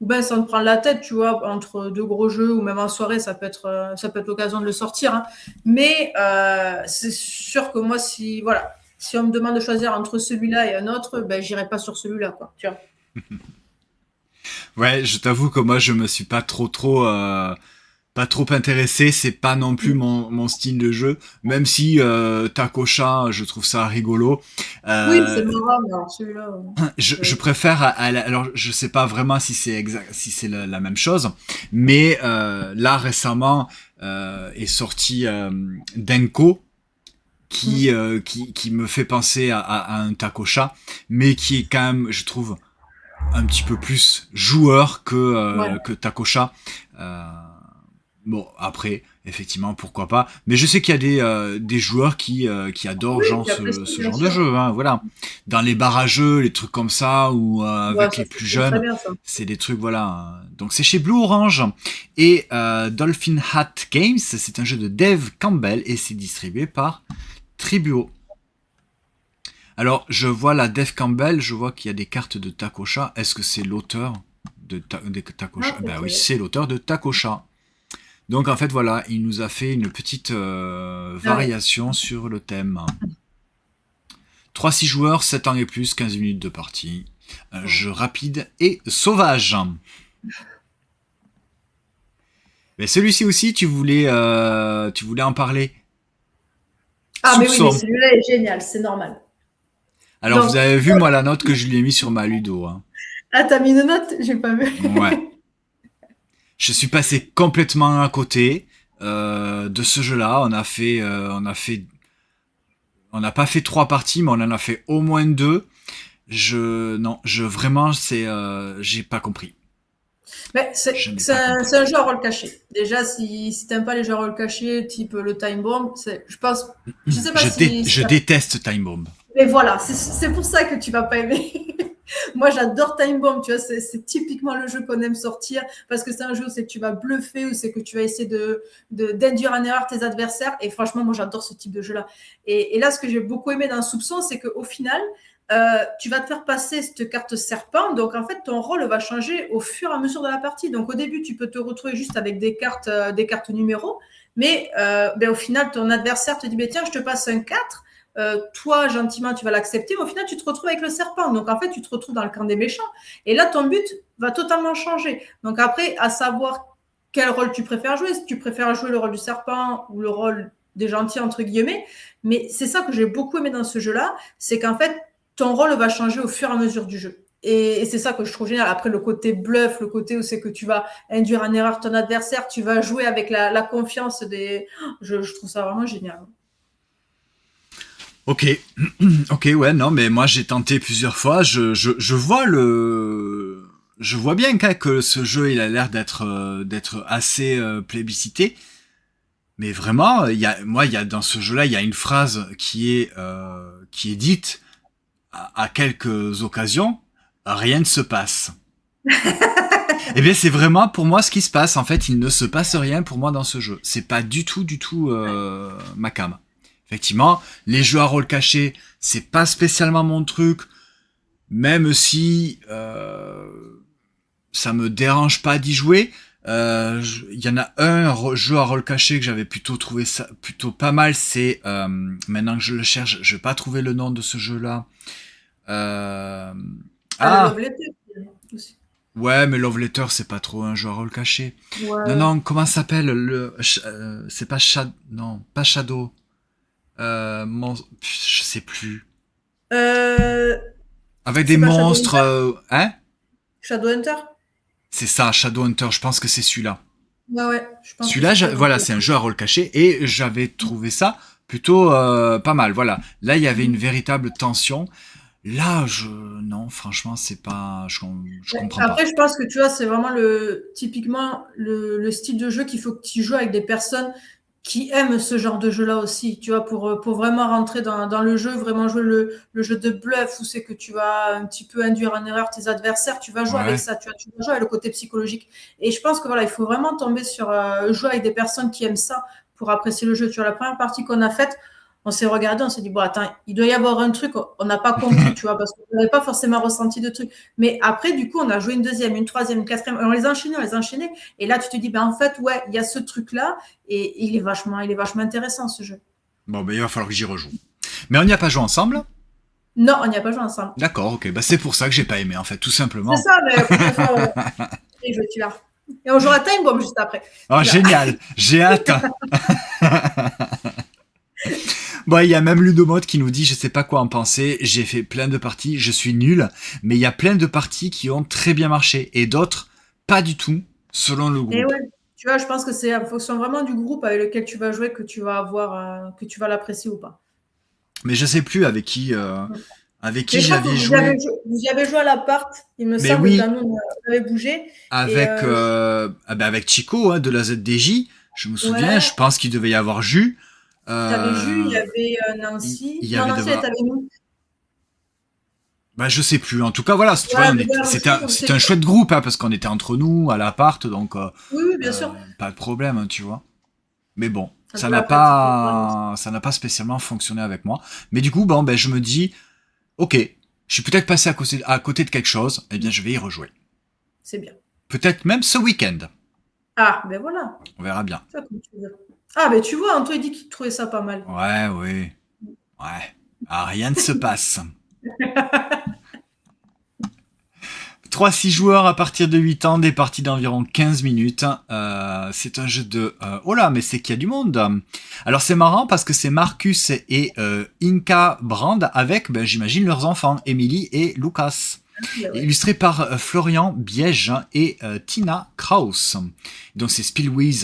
ou bien sans te prendre la tête, tu vois, entre 2 gros jeux, ou même en soirée, ça peut être l'occasion de le sortir, hein. Mais c'est sûr que moi, si on me demande de choisir entre celui-là et un autre, ben, j'irai pas sur celui-là, quoi, tu vois. Ouais, je t'avoue que moi je me suis pas trop intéressé, c'est pas non plus mon style de jeu, même si Takocha, je trouve ça rigolo. Oui, c'est Euh, marrant, mais alors celui-là. je préfère alors je sais pas vraiment si c'est exact si c'est la même chose, mais là récemment est sorti Denko qui me fait penser à un Takocha, mais qui est quand même, je trouve, un petit peu plus joueur Ouais. que Takocha. Euh, bon, après, effectivement, pourquoi pas. Mais je sais qu'il y a des joueurs qui adorent Oui, genre puis après, ce bien genre de sûr. jeu. Hein, voilà. Dans les barrageux, les trucs comme ça, ou Ouais, avec ça, les plus c'est très jeunes, bien, ça. c'est des trucs, voilà. Donc c'est chez Blue Orange. Et Dolphin Hat Games, c'est un jeu de Dave Campbell et c'est distribué par Tribuo. Alors, je vois la Dave Campbell, je vois qu'il y a des cartes de Takocha. Est-ce que c'est l'auteur Takocha. Ah, Ben oui, ok. c'est l'auteur de Takocha. Donc en fait voilà, il nous a fait une petite Ah ouais. variation sur le thème. 3-6 joueurs, 7 ans et plus, 15 minutes de partie. Un Bon. jeu rapide et sauvage. Mais celui-ci aussi, tu voulais en parler. Ah, mais oui, mais Soupçon. celui-là est génial, c'est normal. Alors vous Donc, avez vu moi la note que je lui ai mis sur ma Ludo. Hein. ah, t'as mis une note? J'ai pas vu. Ouais. Je suis passé complètement à côté de ce jeu-là. On n'a pas fait 3 parties, mais on en a fait au moins 2. Non, vraiment, j'ai pas compris. Mais Je n'ai pas c'est compris. un jeu à rôle caché. Déjà, si t'aimes pas les jeux à rôle caché, type le Time Bomb, je pense, je sais pas si Je déteste Time Bomb. mais voilà, c'est pour ça que tu vas pas aimer. Moi, j'adore Time Bomb, tu vois, c'est typiquement le jeu qu'on aime sortir parce que c'est un jeu où c'est que tu vas bluffer ou c'est que tu vas essayer d'induire en erreur tes adversaires. Et franchement, moi, j'adore ce type de jeu-là. Et là, ce que j'ai beaucoup aimé dans Soupçon, c'est qu'au final, tu vas te faire passer cette carte serpent. Donc, en fait, ton rôle va changer au fur et à mesure de la partie. Donc, au début, tu peux te retrouver juste avec des cartes numéros. Mais ben, au final, ton adversaire te dit, ben, tiens, je te passe un 4. Toi, gentiment, tu vas l'accepter, mais au final, tu te retrouves avec le serpent. Donc, en fait, tu te retrouves dans le camp des méchants. Et là, ton but va totalement changer. Donc, après, à savoir quel rôle tu préfères jouer, si tu préfères jouer le rôle du serpent ou le rôle des gentils, entre guillemets. Mais c'est ça que j'ai beaucoup aimé dans ce jeu-là, c'est qu'en fait, ton rôle va changer au fur et à mesure du jeu. Et c'est ça que je trouve génial. Après, le côté bluff, le côté où c'est que tu vas induire en erreur ton adversaire, tu vas jouer avec la confiance des. Je trouve ça vraiment génial. Ok, ok, ouais, non, mais moi j'ai tenté plusieurs fois. Je vois bien que ce jeu il a l'air d'être assez plébiscité. Mais vraiment, il y a dans ce jeu-là, il y a une phrase qui est dite à quelques occasions. Rien ne se passe. Eh bien, c'est vraiment pour moi ce qui se passe. En fait, il ne se passe rien pour moi dans ce jeu. C'est pas du tout ma cam. Effectivement, les jeux à rôle caché, c'est pas spécialement mon truc, même si ça me dérange pas d'y jouer. Il y en a un jeu à rôle caché que j'avais plutôt trouvé ça plutôt pas mal. C'est maintenant que je le cherche, je vais pas trouver le nom de ce jeu-là. Euh, Ah, le ah, Love Letter aussi. ouais, mais Love Letter, c'est pas trop un jeu à rôle caché. Non, Ouais. non, comment ça s'appelle c'est pas Shadow, non, pas Shadow. Je sais plus. Euh, Avec des c'est pas monstres, Shadowhunter? hein? Shadowhunter? C'est ça, Shadowhunter. Je pense que c'est celui-là. Ouais, ouais, je pense que Celui-là, c'est ça. voilà, c'est un jeu à rôle caché et j'avais trouvé ça plutôt pas mal. Voilà, là, il y avait une véritable tension. Là, non, franchement, c'est pas, je comprends pas. Après, je pense que tu vois, c'est vraiment typiquement le style de jeu qu'il faut que tu joues avec des personnes qui aiment ce genre de jeu-là aussi, tu vois, pour vraiment rentrer dans le jeu, vraiment jouer le jeu de bluff où c'est que tu vas un petit peu induire en erreur tes adversaires, tu vas jouer avec Ouais. ça, tu vas jouer avec le côté psychologique. Et je pense que voilà, il faut vraiment tomber sur jouer avec des personnes qui aiment ça pour apprécier le jeu. Tu vois, la première partie qu'on a faite, on s'est regardé, on s'est dit, bon, attends, il doit y avoir un truc, on n'a pas compris, tu vois, parce qu'on n'avait pas forcément ressenti de truc. Mais après, du coup, on a joué une deuxième, une troisième, une quatrième, on les enchaînait. Et là, tu te dis, ben, en fait, ouais, il y a ce truc-là, et il est vachement intéressant, ce jeu. Bon, ben, il va falloir que j'y rejoue. Mais on n'y a pas joué ensemble? Non, on n'y a pas joué ensemble. D'accord, ok. Bah, c'est pour ça que j'ai pas aimé, en fait, tout C'est simplement. ça, mais la prochaine fois, tu l'as. Et on jouera Time Bomb juste après. Oh, Tu l'as. génial. J'ai hâte. Bon, il y a même Ludomode qui nous dit, je sais pas quoi en penser, j'ai fait plein de parties, je suis nul, mais il y a plein de parties qui ont très bien marché, et d'autres, pas du tout, selon le Et groupe. ouais, tu vois, je pense que c'est en fonction vraiment du groupe avec lequel tu vas jouer que tu vas avoir, que tu vas l'apprécier ou pas. Mais je sais plus avec qui Mais je crois que j'avais joué. vous y avez joué à l'appart, il me Mais semble, oui, quand nous on avait bougé. Et avec Chico, hein, de la ZDJ, je me souviens, je ouais, pense qu'il devait y avoir Jus. t'avais Jus, il y Euh, avait il Nancy. y Non, avait Nancy, elle devant. était avec nous. Bah, je sais plus. En tout cas, voilà, tu vois, Ouais, mais voilà, c'était un chouette groupe, hein, parce qu'on était entre nous, à l'appart, donc oui, oui, bien sûr. pas de problème, hein, tu vois. Mais bon, Ça peut après un petit peu moins. ça n'a pas spécialement fonctionné avec moi. Mais du coup, bon, ben, je me dis, ok, je suis peut-être passé à côté de quelque chose, eh bien, je vais y rejouer. C'est bien. Peut-être même ce week-end. Ah, ben voilà. On verra bien. Ça, comme tu veux. Ah, ben tu vois, Antoine dit qu'il trouvait ça pas mal. Ouais, oui. Ouais. Ah, rien ne se passe. 3-6 joueurs à partir de 8 ans, des parties d'environ 15 minutes. C'est un jeu de... oh là, mais c'est qu'il y a du monde. Alors c'est marrant parce que c'est Marcus et Inka Brand avec, ben, j'imagine, leurs enfants, Emily et Lucas. Ben ouais. Illustré par Florian Biège et Tina Kraus. Donc c'est Spillways,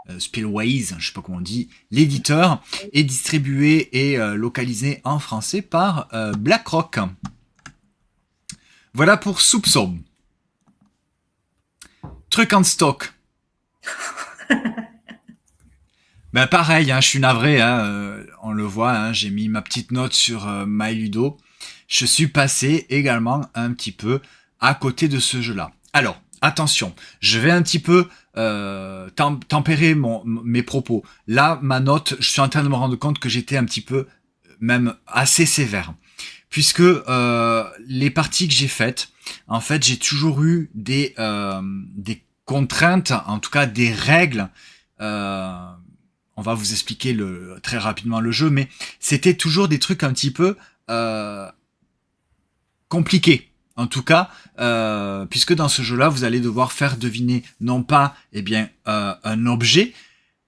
je sais pas comment on dit, l'éditeur, est distribué et localisé en français par BlackRock. Voilà pour Soupçon. Truc en stock. Ben pareil, hein, je suis navré, hein, on le voit, hein, j'ai mis ma petite note sur MyLudo. Je suis passé également un petit peu à côté de ce jeu-là. Alors, attention, je vais un petit peu tempérer mes propos. Là, ma note, je suis en train de me rendre compte que j'étais un petit peu, même assez sévère. Puisque les parties que j'ai faites, en fait, j'ai toujours eu des contraintes, en tout cas des règles. On va vous expliquer très rapidement le jeu, mais c'était toujours des trucs un petit peu compliqués. En tout cas, puisque dans ce jeu-là, vous allez devoir faire deviner non pas un objet,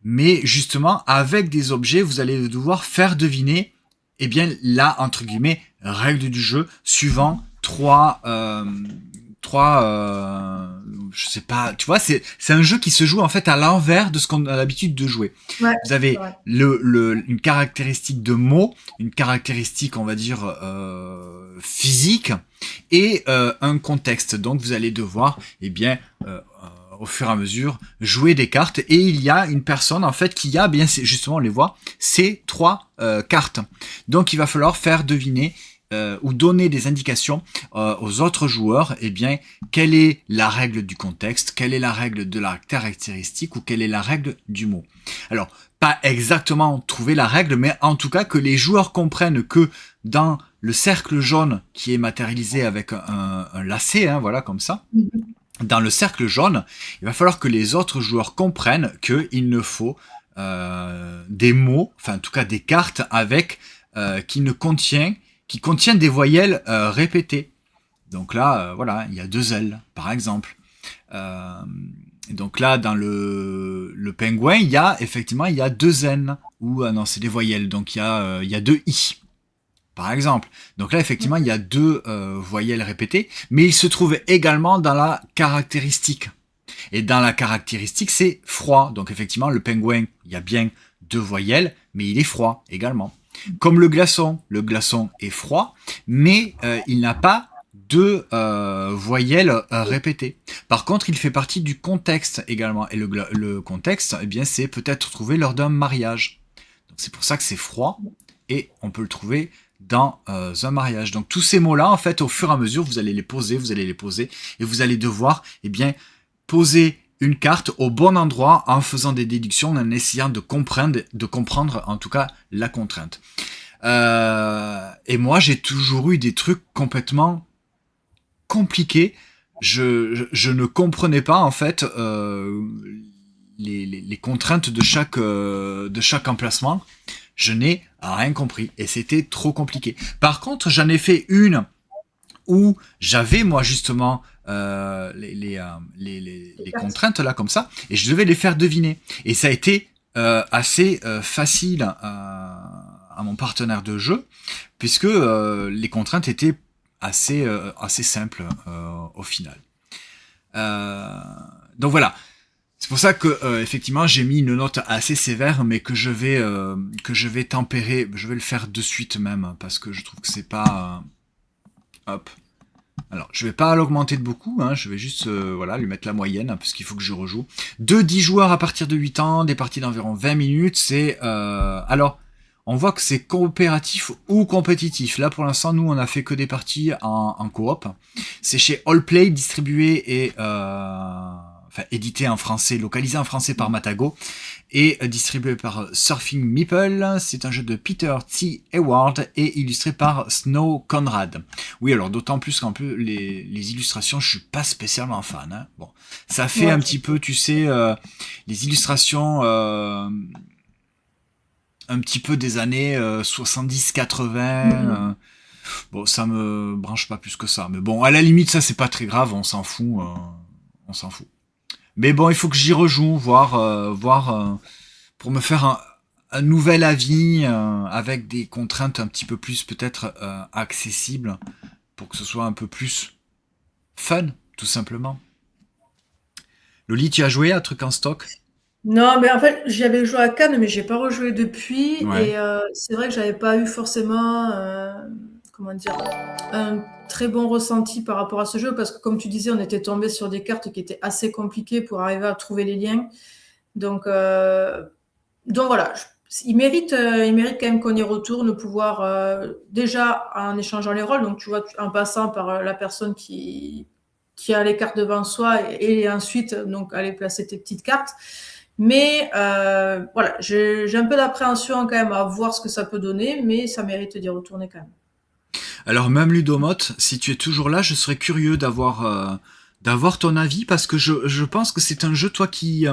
mais justement avec des objets, vous allez devoir faire deviner là, entre guillemets, règles du jeu, suivant trois, je sais pas, tu vois, c'est un jeu qui se joue en fait à l'envers de ce qu'on a l'habitude de jouer. Ouais, vous avez ouais. une caractéristique de mots, une caractéristique, on va dire, physique, et un contexte. Donc vous allez devoir, au fur et à mesure, jouer des cartes, et il y a une personne en fait qui a justement on les voit, ces trois cartes. Donc il va falloir faire deviner ou donner des indications aux autres joueurs, quelle est la règle du contexte, quelle est la règle de la caractéristique ou quelle est la règle du mot. Alors, pas exactement trouver la règle, mais en tout cas que les joueurs comprennent que dans le cercle jaune qui est matérialisé avec un lacet, hein, voilà, comme ça, dans le cercle jaune, il va falloir que les autres joueurs comprennent qu'il ne faut des mots, enfin en tout cas des cartes avec qui contiennent des voyelles répétées. Donc là, voilà, il y a 2 L, par exemple. Donc là, dans le pingouin, il y a 2 N, ou non, c'est des voyelles, donc il y a 2 I, par exemple. Donc là, effectivement, il y a 2 voyelles répétées, mais il se trouve également dans la caractéristique. Et dans la caractéristique, c'est froid. Donc effectivement, le pingouin, il y a bien 2 voyelles, mais il est froid également. Comme le glaçon est froid, mais il n'a pas de voyelles répétées. Par contre, il fait partie du contexte également. Et le contexte, c'est peut-être trouvé lors d'un mariage. Donc c'est pour ça que c'est froid, et on peut le trouver dans un mariage. Donc tous ces mots-là, en fait, au fur et à mesure, vous allez les poser, et vous allez devoir, poser une carte au bon endroit en faisant des déductions, en essayant de comprendre en tout cas la contrainte. Et moi, j'ai toujours eu des trucs complètement compliqués. Je ne comprenais pas en fait les contraintes de chaque emplacement. Je n'ai rien compris et c'était trop compliqué. Par contre, j'en ai fait une où j'avais moi justement les contraintes là comme ça, et je devais les faire deviner. Et ça a été assez facile à mon partenaire de jeu, puisque les contraintes étaient assez simples au final. Donc voilà. C'est pour ça que effectivement j'ai mis une note assez sévère, mais que je vais tempérer. Je vais le faire de suite même, parce que je trouve que c'est pas hop. Alors, je vais pas l'augmenter de beaucoup, hein, je vais juste lui mettre la moyenne, hein, parce qu'il faut que je rejoue. 10 joueurs à partir de 8 ans, des parties d'environ 20 minutes, c'est... alors, on voit que c'est coopératif ou compétitif. Là, pour l'instant, nous, on a fait que des parties en coop. C'est chez Allplay, distribué et enfin édité en français, localisé en français par Matago, et distribué par Surfing Meeple. C'est un jeu de Peter T. Hayward et illustré par Snow Conrad. Oui, alors d'autant plus qu'en plus les illustrations, je suis pas spécialement fan. Hein. Bon, ça fait un petit peu, tu sais, les illustrations un petit peu des années 70-80. Bon, ça me branche pas plus que ça. Mais bon, à la limite, ça c'est pas très grave, on s'en fout. On s'en fout. Mais bon, il faut que j'y rejoue, voir pour me faire un nouvel avis avec des contraintes un petit peu plus peut-être accessibles pour que ce soit un peu plus fun, tout simplement. Loli, tu as joué à Truc en stock? Non, mais en fait, j'y avais joué à Cannes, mais j'ai pas rejoué depuis. Ouais. Et c'est vrai que j'avais pas eu forcément, comment dire, un très bon ressenti par rapport à ce jeu, parce que comme tu disais, on était tombé sur des cartes qui étaient assez compliquées pour arriver à trouver les liens. Donc, voilà, il mérite quand même qu'on y retourne, pouvoir déjà en échangeant les rôles, donc tu vois, en passant par la personne qui a les cartes devant soi et ensuite donc aller placer tes petites cartes. Mais voilà, j'ai un peu d'appréhension quand même à voir ce que ça peut donner, mais ça mérite d'y retourner quand même. Alors même Ludomote, si tu es toujours là, je serais curieux d'avoir ton avis parce que je pense que c'est un jeu toi qui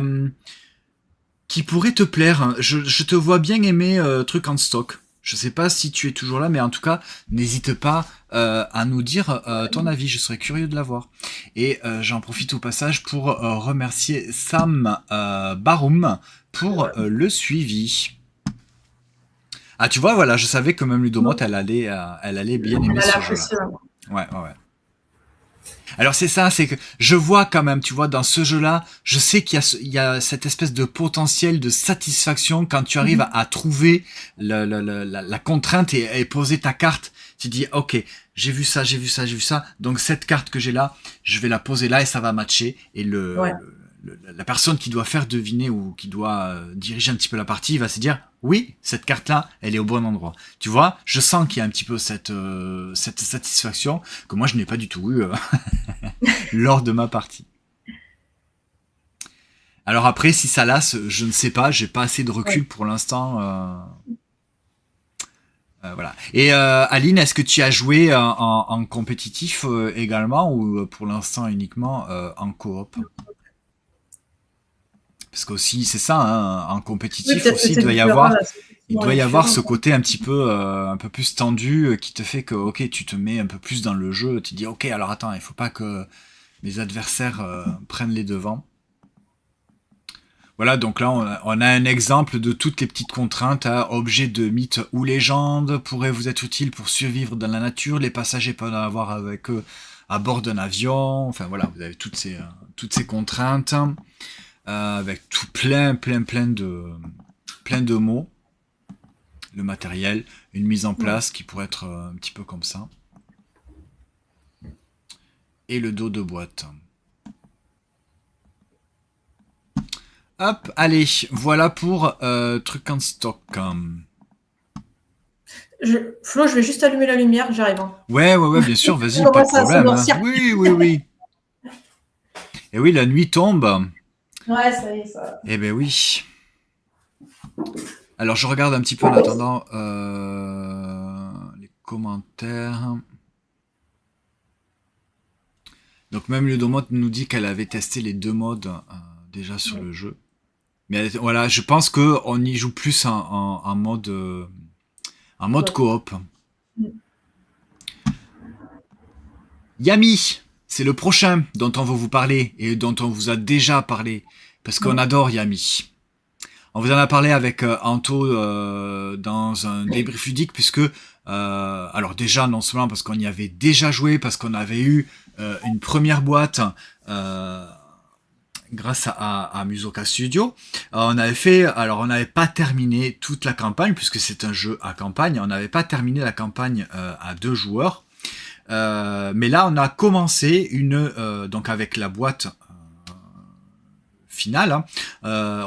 pourrait te plaire. Je te vois bien aimer Truc en stock. Je sais pas si tu es toujours là, mais en tout cas, n'hésite pas à nous dire ton avis. Je serais curieux de l'avoir. Et j'en profite au passage pour remercier Sam Baroum pour le suivi. Ah, tu vois, voilà, je savais que même Ludomote, elle allait bien aimer ce jeu-là. Ouais. Alors c'est ça, c'est que je vois quand même, tu vois, dans ce jeu-là, je sais il y a cette espèce de potentiel de satisfaction quand tu arrives à trouver la contrainte et poser ta carte. Tu dis, ok, j'ai vu ça, donc cette carte que j'ai là, je vais la poser là et ça va matcher. Et la personne qui doit faire deviner ou qui doit diriger un petit peu la partie va se dire, oui, cette carte-là, elle est au bon endroit. Tu vois, je sens qu'il y a un petit peu cette satisfaction que moi je n'ai pas du tout eu lors de ma partie. Alors après, si ça lasse, je ne sais pas, j'ai pas assez de recul pour l'instant. Voilà. Et Aline, est-ce que tu as joué en compétitif également ou pour l'instant uniquement en coop? Parce qu'aussi, c'est ça, hein, en compétitif Oui, aussi, il doit y avoir ce côté un petit peu, un peu plus tendu qui te fait que, ok, tu te mets un peu plus dans le jeu, tu dis, ok, alors attends, il faut pas que mes adversaires prennent les devants. Voilà, donc là, on a un exemple de toutes les petites contraintes. Hein. Objets de mythe ou légende pourraient vous être utiles pour survivre dans la nature. Les passagers peuvent en avoir avec eux à bord d'un avion. Enfin voilà, vous avez toutes ces contraintes. Avec tout plein de mots, le matériel, une mise en place qui pourrait être un petit peu comme ça, et le dos de boîte. Hop, allez, voilà pour Truc en stock. Flo, je vais juste allumer la lumière, j'arrive. Hein. Ouais, bien sûr, vas-y, pas de problème. Hein. Oui. Et oui, la nuit tombe. Ouais, ça y est, ça. Eh ben oui. Alors je regarde un petit peu en attendant les commentaires. Donc même Ludomote nous dit qu'elle avait testé les deux modes déjà sur le jeu. Mais voilà, je pense que on y joue plus en mode coop. Yami, c'est le prochain dont on va vous parler et dont on vous a déjà parlé parce qu'on adore Yami. On vous en a parlé avec Anto dans un débrief ludique puisque alors déjà non seulement parce qu'on y avait déjà joué, parce qu'on avait eu une première boîte grâce à Musoka Studio. On n'avait pas terminé toute la campagne puisque c'est un jeu à campagne. On n'avait pas terminé la campagne à 2 joueurs. Mais là on a commencé donc avec la boîte finale, hein,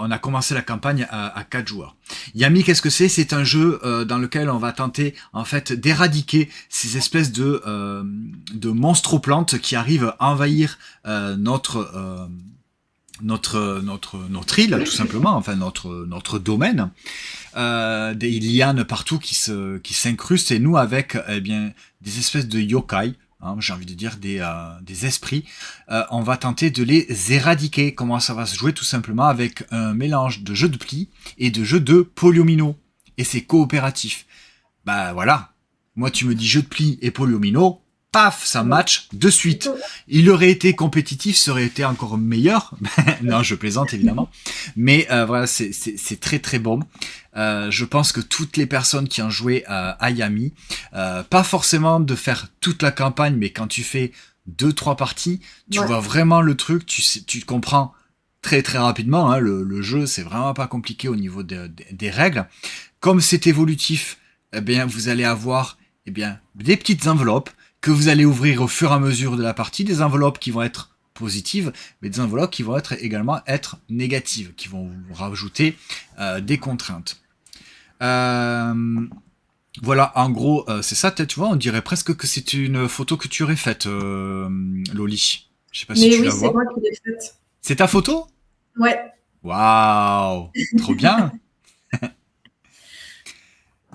on a commencé la campagne à 4 joueurs. Yami, qu'est-ce que c'est? C'est un jeu dans lequel on va tenter en fait d'éradiquer ces espèces de monstroplantes qui arrivent à envahir notre île, tout simplement, enfin notre domaine. Des lianes partout qui s'incrustent, et nous avec des espèces de yokai, hein, j'ai envie de dire des esprits, on va tenter de les éradiquer. Comment ça va se jouer? Tout simplement avec un mélange de jeu de pli et de jeu de polyomino, et c'est coopératif. Bah voilà, moi tu me dis jeu de pli et polyomino, paf, ça match de suite. Il aurait été compétitif, ça aurait été encore meilleur. Non, je plaisante évidemment. Mais voilà, c'est très très bon. Je pense que toutes les personnes qui ont joué à Yami, pas forcément de faire toute la campagne, mais quand tu fais 2-3 parties, tu vois vraiment le truc, tu comprends très très rapidement. Hein, le jeu, c'est vraiment pas compliqué au niveau des règles. Comme c'est évolutif, eh bien, vous allez avoir des petites enveloppes que vous allez ouvrir au fur et à mesure de la partie, des enveloppes qui vont être positives, mais des enveloppes qui vont également être négatives, qui vont vous rajouter des contraintes. Voilà, en gros, c'est ça, tu vois, on dirait presque que c'est une photo que tu aurais faite, Loli. Je sais pas si tu la vois. Mais oui, c'est moi qui l'ai faite. C'est ta photo? Ouais. Waouh, trop bien.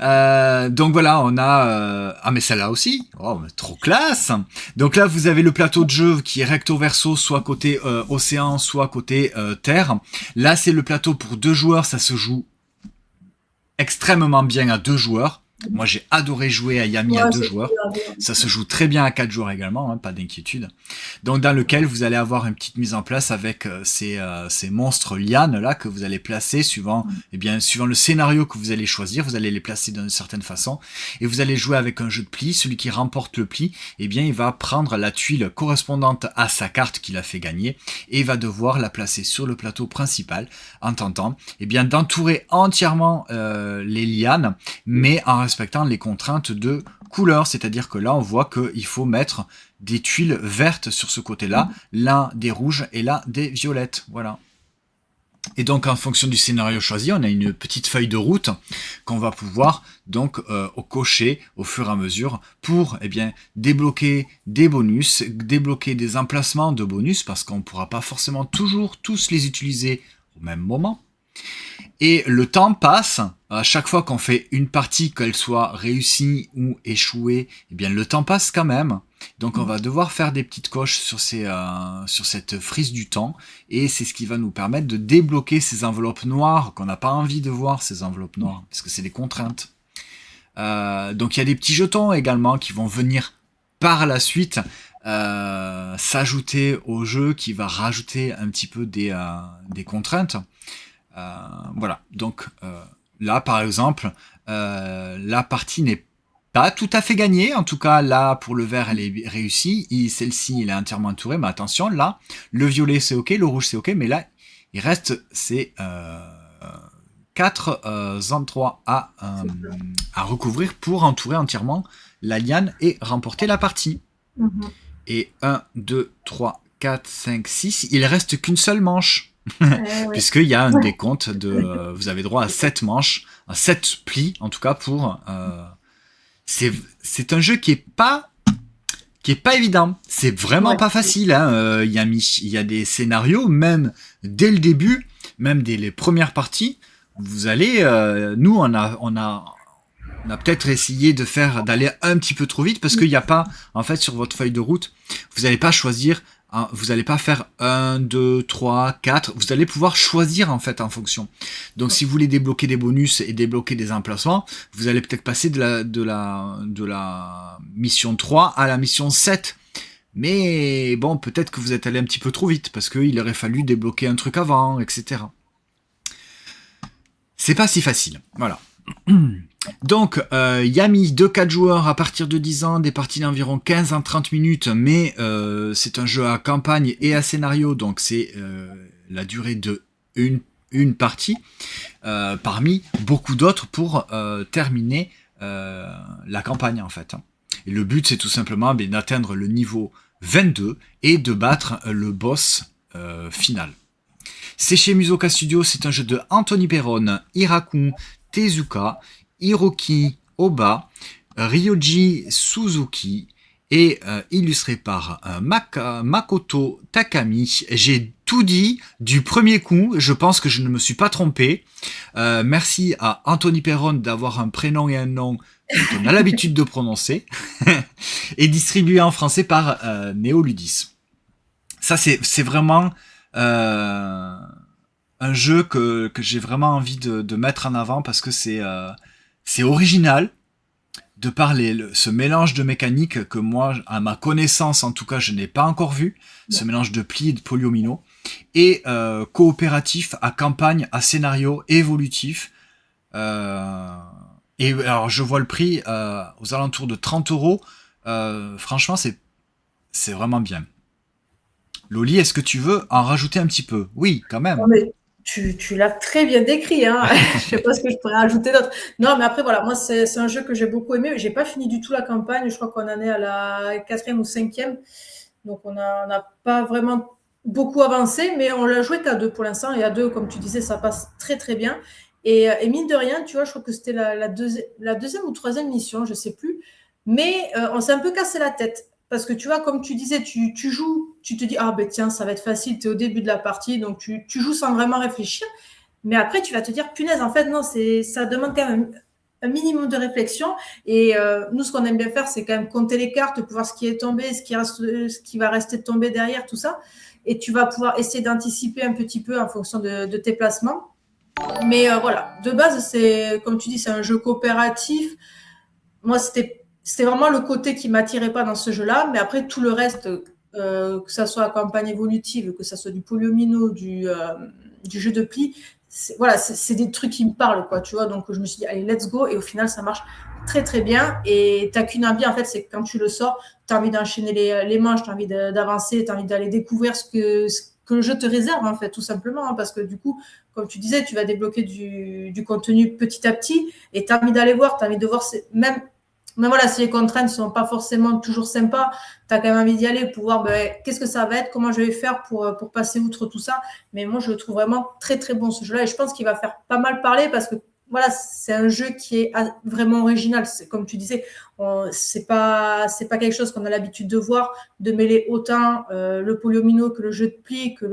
Donc voilà, on a mais celle-là aussi, oh, mais trop classe. Donc là, vous avez le plateau de jeu qui est recto verso, soit côté océan, soit côté terre. Là, c'est le plateau pour 2 joueurs, ça se joue extrêmement bien à 2 joueurs. Moi, j'ai adoré jouer à Yami à 2 joueurs. Ça se joue très bien à 4 joueurs également, hein, pas d'inquiétude. Donc, dans lequel vous allez avoir une petite mise en place avec ces monstres lianes là que vous allez placer suivant le scénario que vous allez choisir. Vous allez les placer d'une certaine façon et vous allez jouer avec un jeu de pli. Celui qui remporte le pli, il va prendre la tuile correspondante à sa carte qu'il a fait gagner et il va devoir la placer sur le plateau principal en tentant d'entourer entièrement les lianes, mais en respectant les contraintes de couleur, c'est-à-dire que là on voit qu'il faut mettre des tuiles vertes sur ce côté-là, l'un des rouges et là des violettes, voilà. Et donc en fonction du scénario choisi, on a une petite feuille de route qu'on va pouvoir donc cocher au fur et à mesure pour débloquer des bonus, débloquer des emplacements de bonus parce qu'on ne pourra pas forcément toujours tous les utiliser au même moment. Et le temps passe, à chaque fois qu'on fait une partie, qu'elle soit réussie ou échouée, le temps passe quand même. Donc on va devoir faire des petites coches sur cette frise du temps, et c'est ce qui va nous permettre de débloquer ces enveloppes noires, qu'on n'a pas envie de voir, ces enveloppes noires, parce que c'est des contraintes. Donc il y a des petits jetons également qui vont venir par la suite s'ajouter au jeu, qui va rajouter un petit peu des contraintes. Voilà, donc là par exemple, la partie n'est pas tout à fait gagnée, en tout cas là pour le vert elle est réussie, celle-ci elle est entièrement entourée, mais attention là, le violet c'est ok, le rouge c'est ok, mais là il reste ces 4 endroits à recouvrir pour entourer entièrement la liane et remporter la partie. Et 1, 2, 3, 4, 5, 6, il reste qu'une seule manche. Puisqu'il y a un décompte de... vous avez droit à 7 manches, à 7 plis en tout cas pour... c'est un jeu qui est pas évident. C'est vraiment pas facile. Hein. Il y a des scénarios, même dès le début, même dès les premières parties, vous allez... nous, on a peut-être essayé d'aller un petit peu trop vite parce qu'il n'y a pas, en fait, sur votre feuille de route, vous n'allez pas choisir... vous n'allez pas faire 1, 2, 3, 4, vous allez pouvoir choisir en fait en fonction. Donc si vous voulez débloquer des bonus et débloquer des emplacements, vous allez peut-être passer de la mission 3 à la mission 7. Mais bon, peut-être que vous êtes allé un petit peu trop vite, parce qu'il aurait fallu débloquer un truc avant, etc. C'est pas si facile, voilà. Donc, Yami, 2-4 joueurs à partir de 10 ans, des parties d'environ 15 à 30 minutes, mais c'est un jeu à campagne et à scénario, donc c'est la durée de une partie, parmi beaucoup d'autres pour terminer la campagne en fait. Et le but c'est tout simplement d'atteindre le niveau 22 et de battre le boss final. C'est chez Musoka Studio, c'est un jeu de Anthony Perron, Hirakun Tezuka, Hiroki Oba, Ryoji Suzuki et illustré par Makoto Takami. J'ai tout dit du premier coup, je pense que je ne me suis pas trompé. Merci à Anthony Perron d'avoir un prénom et un nom dont on a l'habitude de prononcer, et distribué en français par Néoludis. Ça, c'est vraiment un jeu que j'ai vraiment envie de mettre en avant parce que c'est original de par ce mélange de mécaniques que moi, à ma connaissance en tout cas, je n'ai pas encore vu, ce mélange de pli et de polyomino, et coopératif à campagne, à scénario évolutif. Et alors je vois le prix aux alentours de 30 €. Franchement, c'est vraiment bien. Loli, est-ce que tu veux en rajouter un petit peu? Oui, quand même. Non, mais tu l'as très bien décrit, hein. Je sais pas ce que je pourrais ajouter d'autre. Non, mais après, voilà, moi, c'est un jeu que j'ai beaucoup aimé. J'ai pas fini du tout la campagne. Je crois qu'on en est à la 4e ou 5e. Donc, on n'a pas vraiment beaucoup avancé, mais on l'a joué qu'à 2 pour l'instant. Et à 2, comme tu disais, ça passe très, très bien. Et mine de rien, tu vois, je crois que c'était la deuxième ou troisième mission, je sais plus. Mais on s'est un peu cassé la tête. Parce que tu vois, comme tu disais, tu joues, tu te dis, ah ben tiens, ça va être facile, tu es au début de la partie, donc tu joues sans vraiment réfléchir. Mais après, tu vas te dire, punaise, en fait, non, ça demande quand même un minimum de réflexion. Et nous, ce qu'on aime bien faire, c'est quand même compter les cartes pour voir ce qui est tombé, ce qui va rester tombé derrière, tout ça. Et tu vas pouvoir essayer d'anticiper un petit peu en fonction de tes placements. Mais voilà, de base, c'est, comme tu dis, c'est un jeu coopératif. Moi, c'était vraiment le côté qui m'attirait pas dans ce jeu-là, mais après tout le reste, que ça soit la campagne évolutive, que ça soit du polyomino, du jeu de pli, voilà, c'est des trucs qui me parlent, quoi, tu vois. Donc je me suis dit, allez, let's go, et au final, ça marche très très bien. Et t'as qu'une envie, en fait, c'est que quand tu le sors, t'as envie d'enchaîner les manches, t'as envie d'avancer, t'as envie d'aller découvrir ce que le jeu te réserve, en fait, tout simplement, hein, parce que du coup, comme tu disais, tu vas débloquer du contenu petit à petit, et t'as envie d'aller voir, t'as envie de voir, même mais voilà, si les contraintes ne sont pas forcément toujours sympas, tu as quand même envie d'y aller pour voir ben, qu'est-ce que ça va être, comment je vais faire pour passer outre tout ça. Mais moi, je le trouve vraiment très, très bon ce jeu-là. Et je pense qu'il va faire pas mal parler parce que voilà, c'est un jeu qui est vraiment original. C'est, comme tu disais, c'est pas quelque chose qu'on a l'habitude de voir, de mêler autant le polyomino que le jeu de pli, que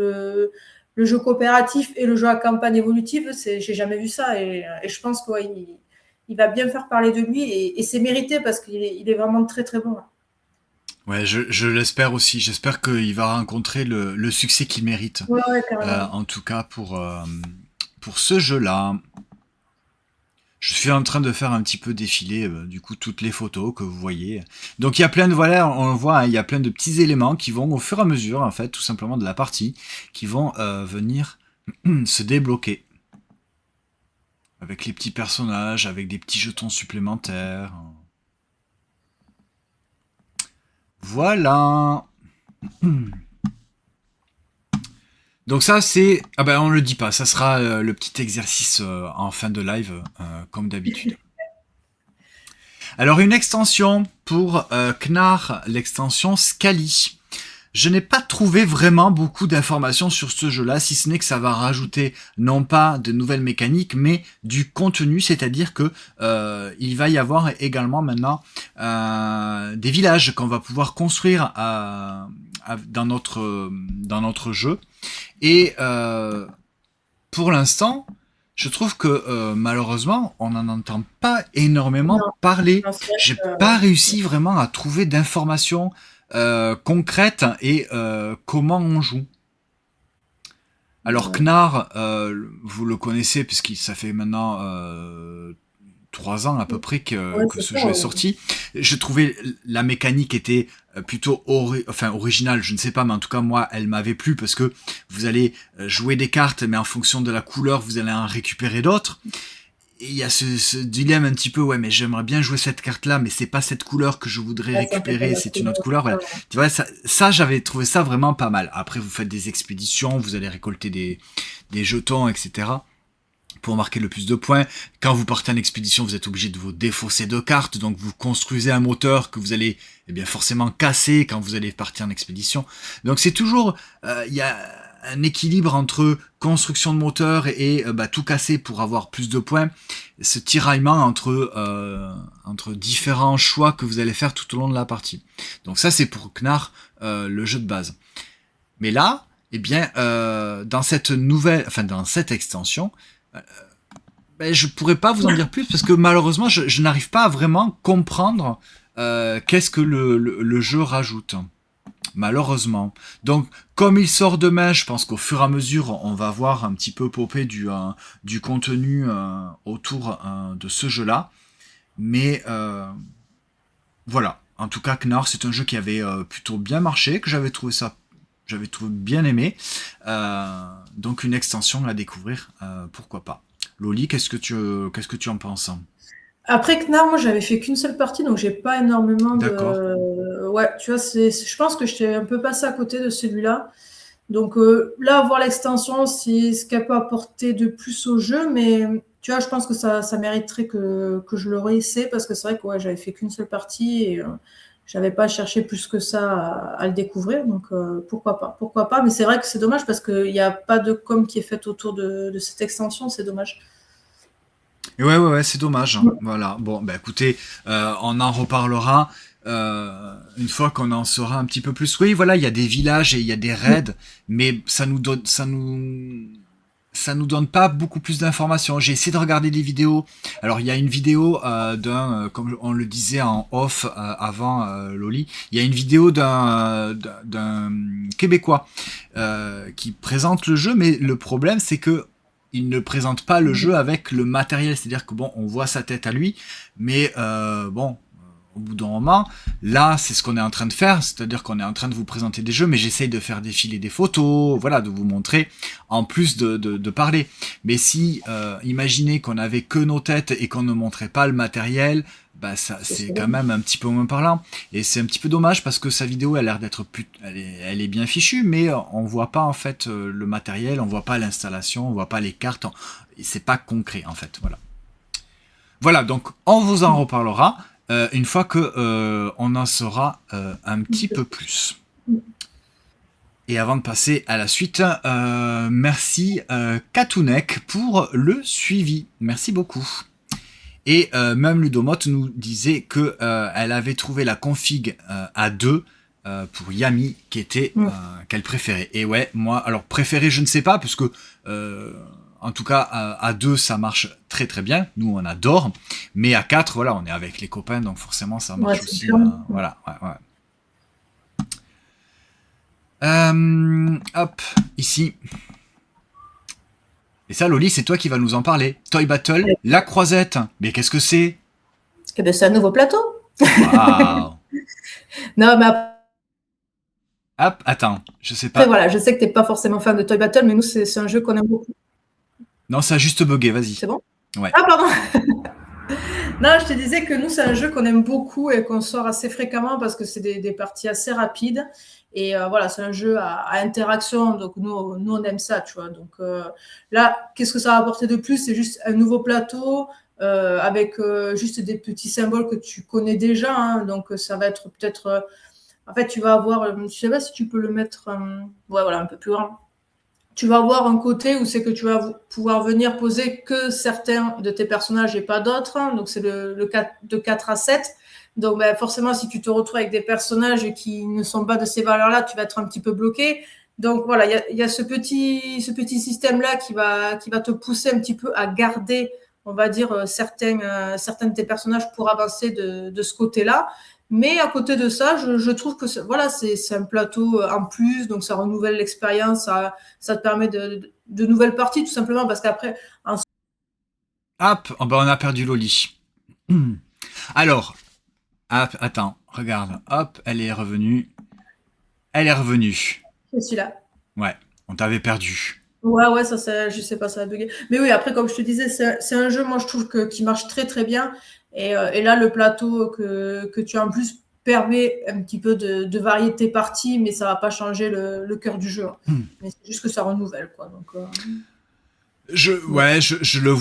le jeu coopératif et le jeu à campagne évolutive. J'ai jamais vu ça. Et je pense qu'il ouais, il va bien faire parler de lui et c'est mérité parce qu'il est vraiment très très bon. Ouais, je l'espère aussi. J'espère qu'il va rencontrer le succès qu'il mérite. Ouais, ouais, carrément. En tout cas pour ce jeu-là. Je suis en train de faire un petit peu défiler du coup toutes les photos que vous voyez. Donc il y a plein de voilà, on le voit, hein, il y a plein de petits éléments qui vont au fur et à mesure en fait, tout simplement de la partie, qui vont venir se débloquer avec les petits personnages, avec des petits jetons supplémentaires. Voilà. Donc ça c'est ah ben on le dit pas, ça sera le petit exercice en fin de live comme d'habitude. Alors une extension pour Knar, l'extension Scali. Je n'ai pas trouvé vraiment beaucoup d'informations sur ce jeu-là, si ce n'est que ça va rajouter non pas de nouvelles mécaniques, mais du contenu, c'est-à-dire que il va y avoir également maintenant des villages qu'on va pouvoir construire dans notre jeu. Et pour l'instant, je trouve que malheureusement, on n'en entend pas énormément Non, parler. non, c'est vrai J'ai que, pas réussi vraiment à trouver d'informations concrètes et comment on joue. Alors ouais. Knar, vous le connaissez puisque ça fait maintenant 3 ans à peu près Ouais, que c'est ce ça. jeu est sorti. Je trouvais la mécanique était plutôt originale, je ne sais pas, mais en tout cas moi elle m'avait plu parce que vous allez jouer des cartes, mais en fonction de la couleur vous allez en récupérer d'autres. Et il y a ce dilemme un petit peu, ouais, mais j'aimerais bien jouer cette carte-là, mais c'est pas cette couleur que je voudrais Ouais, ça fait pas récupérer, c'est une autre basculer, couleur. c'est Voilà. ça. Tu vois, ça j'avais trouvé ça vraiment pas mal. Après, vous faites des expéditions, vous allez récolter des jetons, etc. pour marquer le plus de points. Quand vous partez en expédition, vous êtes obligé de vous défausser de cartes, donc vous construisez un moteur que vous allez eh bien forcément casser quand vous allez partir en expédition. Donc c'est toujours, il y a un équilibre entre construction de moteur et tout casser pour avoir plus de points, ce tiraillement entre différents choix que vous allez faire tout au long de la partie. Donc ça c'est pour Knar, le jeu de base. Mais là, eh bien, dans cette extension, je pourrais pas vous en dire plus parce que malheureusement, je n'arrive pas à vraiment comprendre qu'est-ce que le jeu rajoute. Malheureusement. Donc, comme il sort demain, je pense qu'au fur et à mesure, on va voir un petit peu popper du contenu autour de ce jeu-là. Mais voilà. En tout cas, Knar, c'est un jeu qui avait plutôt bien marché, que j'avais trouvé bien aimé. Donc, une extension à découvrir, pourquoi pas. Loli, qu'est-ce que tu en penses? Après Knar, moi, j'avais fait qu'une seule partie, donc j'ai pas énormément D'accord. de. Ouais, tu vois, je pense que j'étais un peu passé à côté de celui-là. Donc là, voir l'extension, c'est ce qu'elle peut apporter de plus au jeu, mais tu vois, je pense que ça mériterait que je le réessaie parce que c'est vrai que ouais, j'avais fait qu'une seule partie et j'avais pas cherché plus que ça à le découvrir. Donc pourquoi pas. Mais c'est vrai que c'est dommage parce qu'il n'y a pas de com qui est faite autour de cette extension, c'est dommage. Et ouais, c'est dommage, hein. Voilà. Bon, bah écoutez, on en reparlera une fois qu'on en saura un petit peu plus. Oui, voilà, il y a des villages et il y a des raids, mais ça nous donne pas beaucoup plus d'informations. J'ai essayé de regarder des vidéos. Alors, il y a une vidéo comme on le disait en off avant Loli, il y a une vidéo d'un Québécois qui présente le jeu, mais le problème c'est que il ne présente pas le jeu avec le matériel, c'est-à-dire que bon, on voit sa tête à lui, mais bon, au bout d'un moment, là, c'est ce qu'on est en train de faire, c'est-à-dire qu'on est en train de vous présenter des jeux, mais j'essaye de faire défiler des photos, voilà, de vous montrer, en plus de parler. Mais si, imaginez qu'on avait que nos têtes et qu'on ne montrait pas le matériel, bah ça, c'est quand même un petit peu moins parlant. Et c'est un petit peu dommage parce que sa vidéo a l'air d'être elle est bien fichue, mais on voit pas en fait le matériel, on voit pas l'installation, on voit pas les cartes, et c'est pas concret en fait, voilà. Voilà, donc on vous en reparlera une fois que on en saura un petit peu plus. Et avant de passer à la suite, merci Katounek pour le suivi. Merci beaucoup. Et même Ludomote nous disait que elle avait trouvé la config à 2 pour Yami qui était qu'elle préférait. Et ouais, moi, alors préféré, je ne sais pas, parce que en tout cas à 2 ça marche très très bien. Nous on adore, mais à 4 voilà, on est avec les copains, donc forcément ça marche Ouais, aussi. sûr. Voilà, ouais. Hop, ici. Et ça, Loli, c'est toi qui vas nous en parler. Toy Battle, la croisette. Mais qu'est-ce que c'est? Eh ben, c'est un nouveau plateau. Waouh. Non, mais après, Hop, attends, je sais pas. voilà, je sais que tu n'es pas forcément fan de Toy Battle, mais nous, c'est un jeu qu'on aime beaucoup. Non, ça a juste bugué, vas-y. C'est bon? Ouais. Ah, pardon. Non, je te disais que nous, c'est un jeu qu'on aime beaucoup et qu'on sort assez fréquemment parce que c'est des parties assez rapides. Et voilà, c'est un jeu à interaction. Donc, nous, on aime ça, tu vois. Donc, là, qu'est-ce que ça va apporter de plus? C'est juste un nouveau plateau avec juste des petits symboles que tu connais déjà. Hein. Donc, ça va être peut-être. En fait, tu vas avoir. Je ne sais pas si tu peux le mettre. Ouais, voilà, un peu plus grand. Tu vas avoir un côté où c'est que tu vas pouvoir venir poser que certains de tes personnages et pas d'autres. Hein. Donc, c'est le 4, de 4 à 7. Donc, ben, forcément, si tu te retrouves avec des personnages qui ne sont pas de ces valeurs-là, tu vas être un petit peu bloqué. Donc, voilà, il y a ce petit système-là qui va te pousser un petit peu à garder, on va dire, certains de tes personnages pour avancer de ce côté-là. Mais à côté de ça, je trouve que voilà, c'est un plateau en plus, donc ça renouvelle l'expérience, ça te permet de nouvelles parties, tout simplement, parce qu'après... Hop, oh ben on a perdu Loli. Alors, hop, attends, regarde, hop, elle est revenue. Elle est revenue. C'est celui-là. Ouais, on t'avait perdu. Ouais, ça, je sais pas, ça a bugué. Mais oui, après, comme je te disais, c'est un jeu, moi, je trouve qui marche très, très bien. Et là, le plateau que tu as en plus permet un petit peu de varier parties, mais ça va pas changer le cœur du jeu. Hein. Mais c'est juste que ça renouvelle, quoi. Donc, Je je le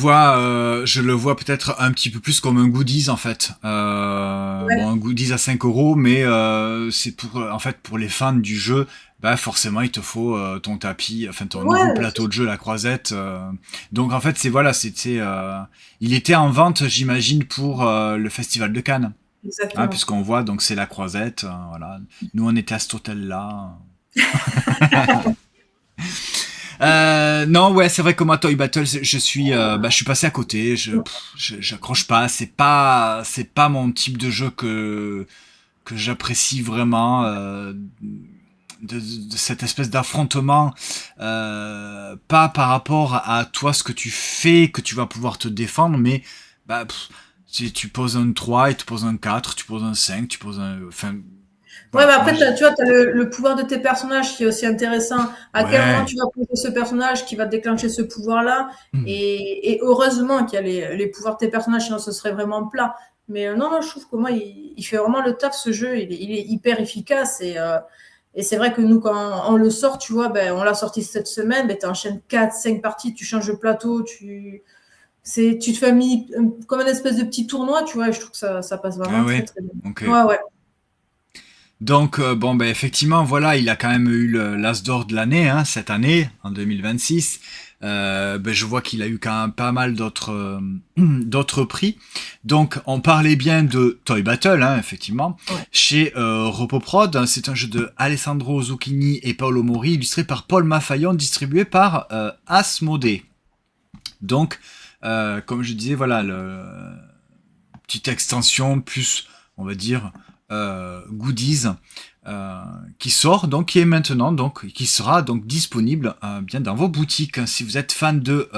vois peut-être un petit peu plus comme un goodies en fait. Bon, Ouais, un goodies à 5 euros, mais c'est pour, en fait, pour les fans du jeu, bah forcément il te faut ton tapis, enfin ton nouveau ouais, plateau de jeu, la croisette. Donc en fait c'est voilà, c'était, il était en vente, j'imagine, pour le Festival de Cannes, hein, exactement. puisqu'on voit donc c'est la croisette, voilà. Nous on était à cet hôtel-là. Non, ouais, c'est vrai que moi, Toy Battle, je suis passé à côté. J'accroche pas. C'est pas mon type de jeu que j'apprécie vraiment. De cette espèce d'affrontement, pas par rapport à toi, ce que tu fais, que tu vas pouvoir te défendre, mais bah, tu poses un 3, il te pose un 4, tu poses un 5, tu poses un. Enfin, Ouais, voilà. mais Moi, après, tu vois, tu as le pouvoir de tes personnages qui est aussi intéressant. À quel moment ouais. tu vas poser ce personnage qui va déclencher ce pouvoir-là? Hmm. Et heureusement qu'il y a les pouvoirs de tes personnages, sinon ce serait vraiment plat. Mais non, non, je trouve que moi, il fait vraiment le taf, ce jeu. Il est hyper efficace. Et c'est vrai que nous, quand on le sort, tu vois, ben, on l'a sorti cette semaine, ben, tu enchaînes 4, 5 parties, tu changes de plateau, tu te fais comme un espèce de petit tournoi, tu vois, et je trouve que ça passe Ah vraiment très, ouais. très bien. Ok. Ouais, ouais. Donc bon ben effectivement voilà il a quand même eu l'As d'or de l'année hein, cette année en 2026. Ben, je vois qu'il a eu quand même pas mal d'autres d'autres prix. Donc on parlait bien de Toy Battle hein, effectivement Ouais. chez Repoprod. Hein, c'est un jeu de Alessandro Zucchini et Paolo Mori illustré par Paul Mafayon distribué par Asmodée. Donc comme je disais voilà le petite extension plus, on va dire, goodies euh, qui sort, donc qui est maintenant, donc qui sera donc disponible bien dans vos boutiques. Si vous êtes fan de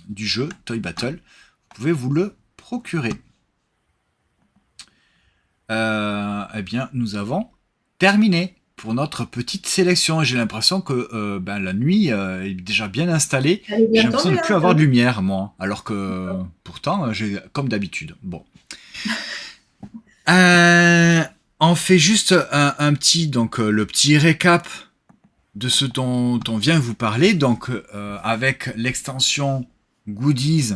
du jeu Toy Battle, vous pouvez vous le procurer. Eh bien, nous avons terminé pour notre petite sélection. J'ai l'impression que ben, la nuit est déjà bien installée. Elle est J'ai bien l'impression de tombée, ne plus hein, t'as avoir de vu? lumière, moi, alors que pourtant, j'ai comme d'habitude. Bon. Euh, on fait juste un petit, donc le petit récap de ce dont on vient vous parler. Donc avec l'extension Goodies,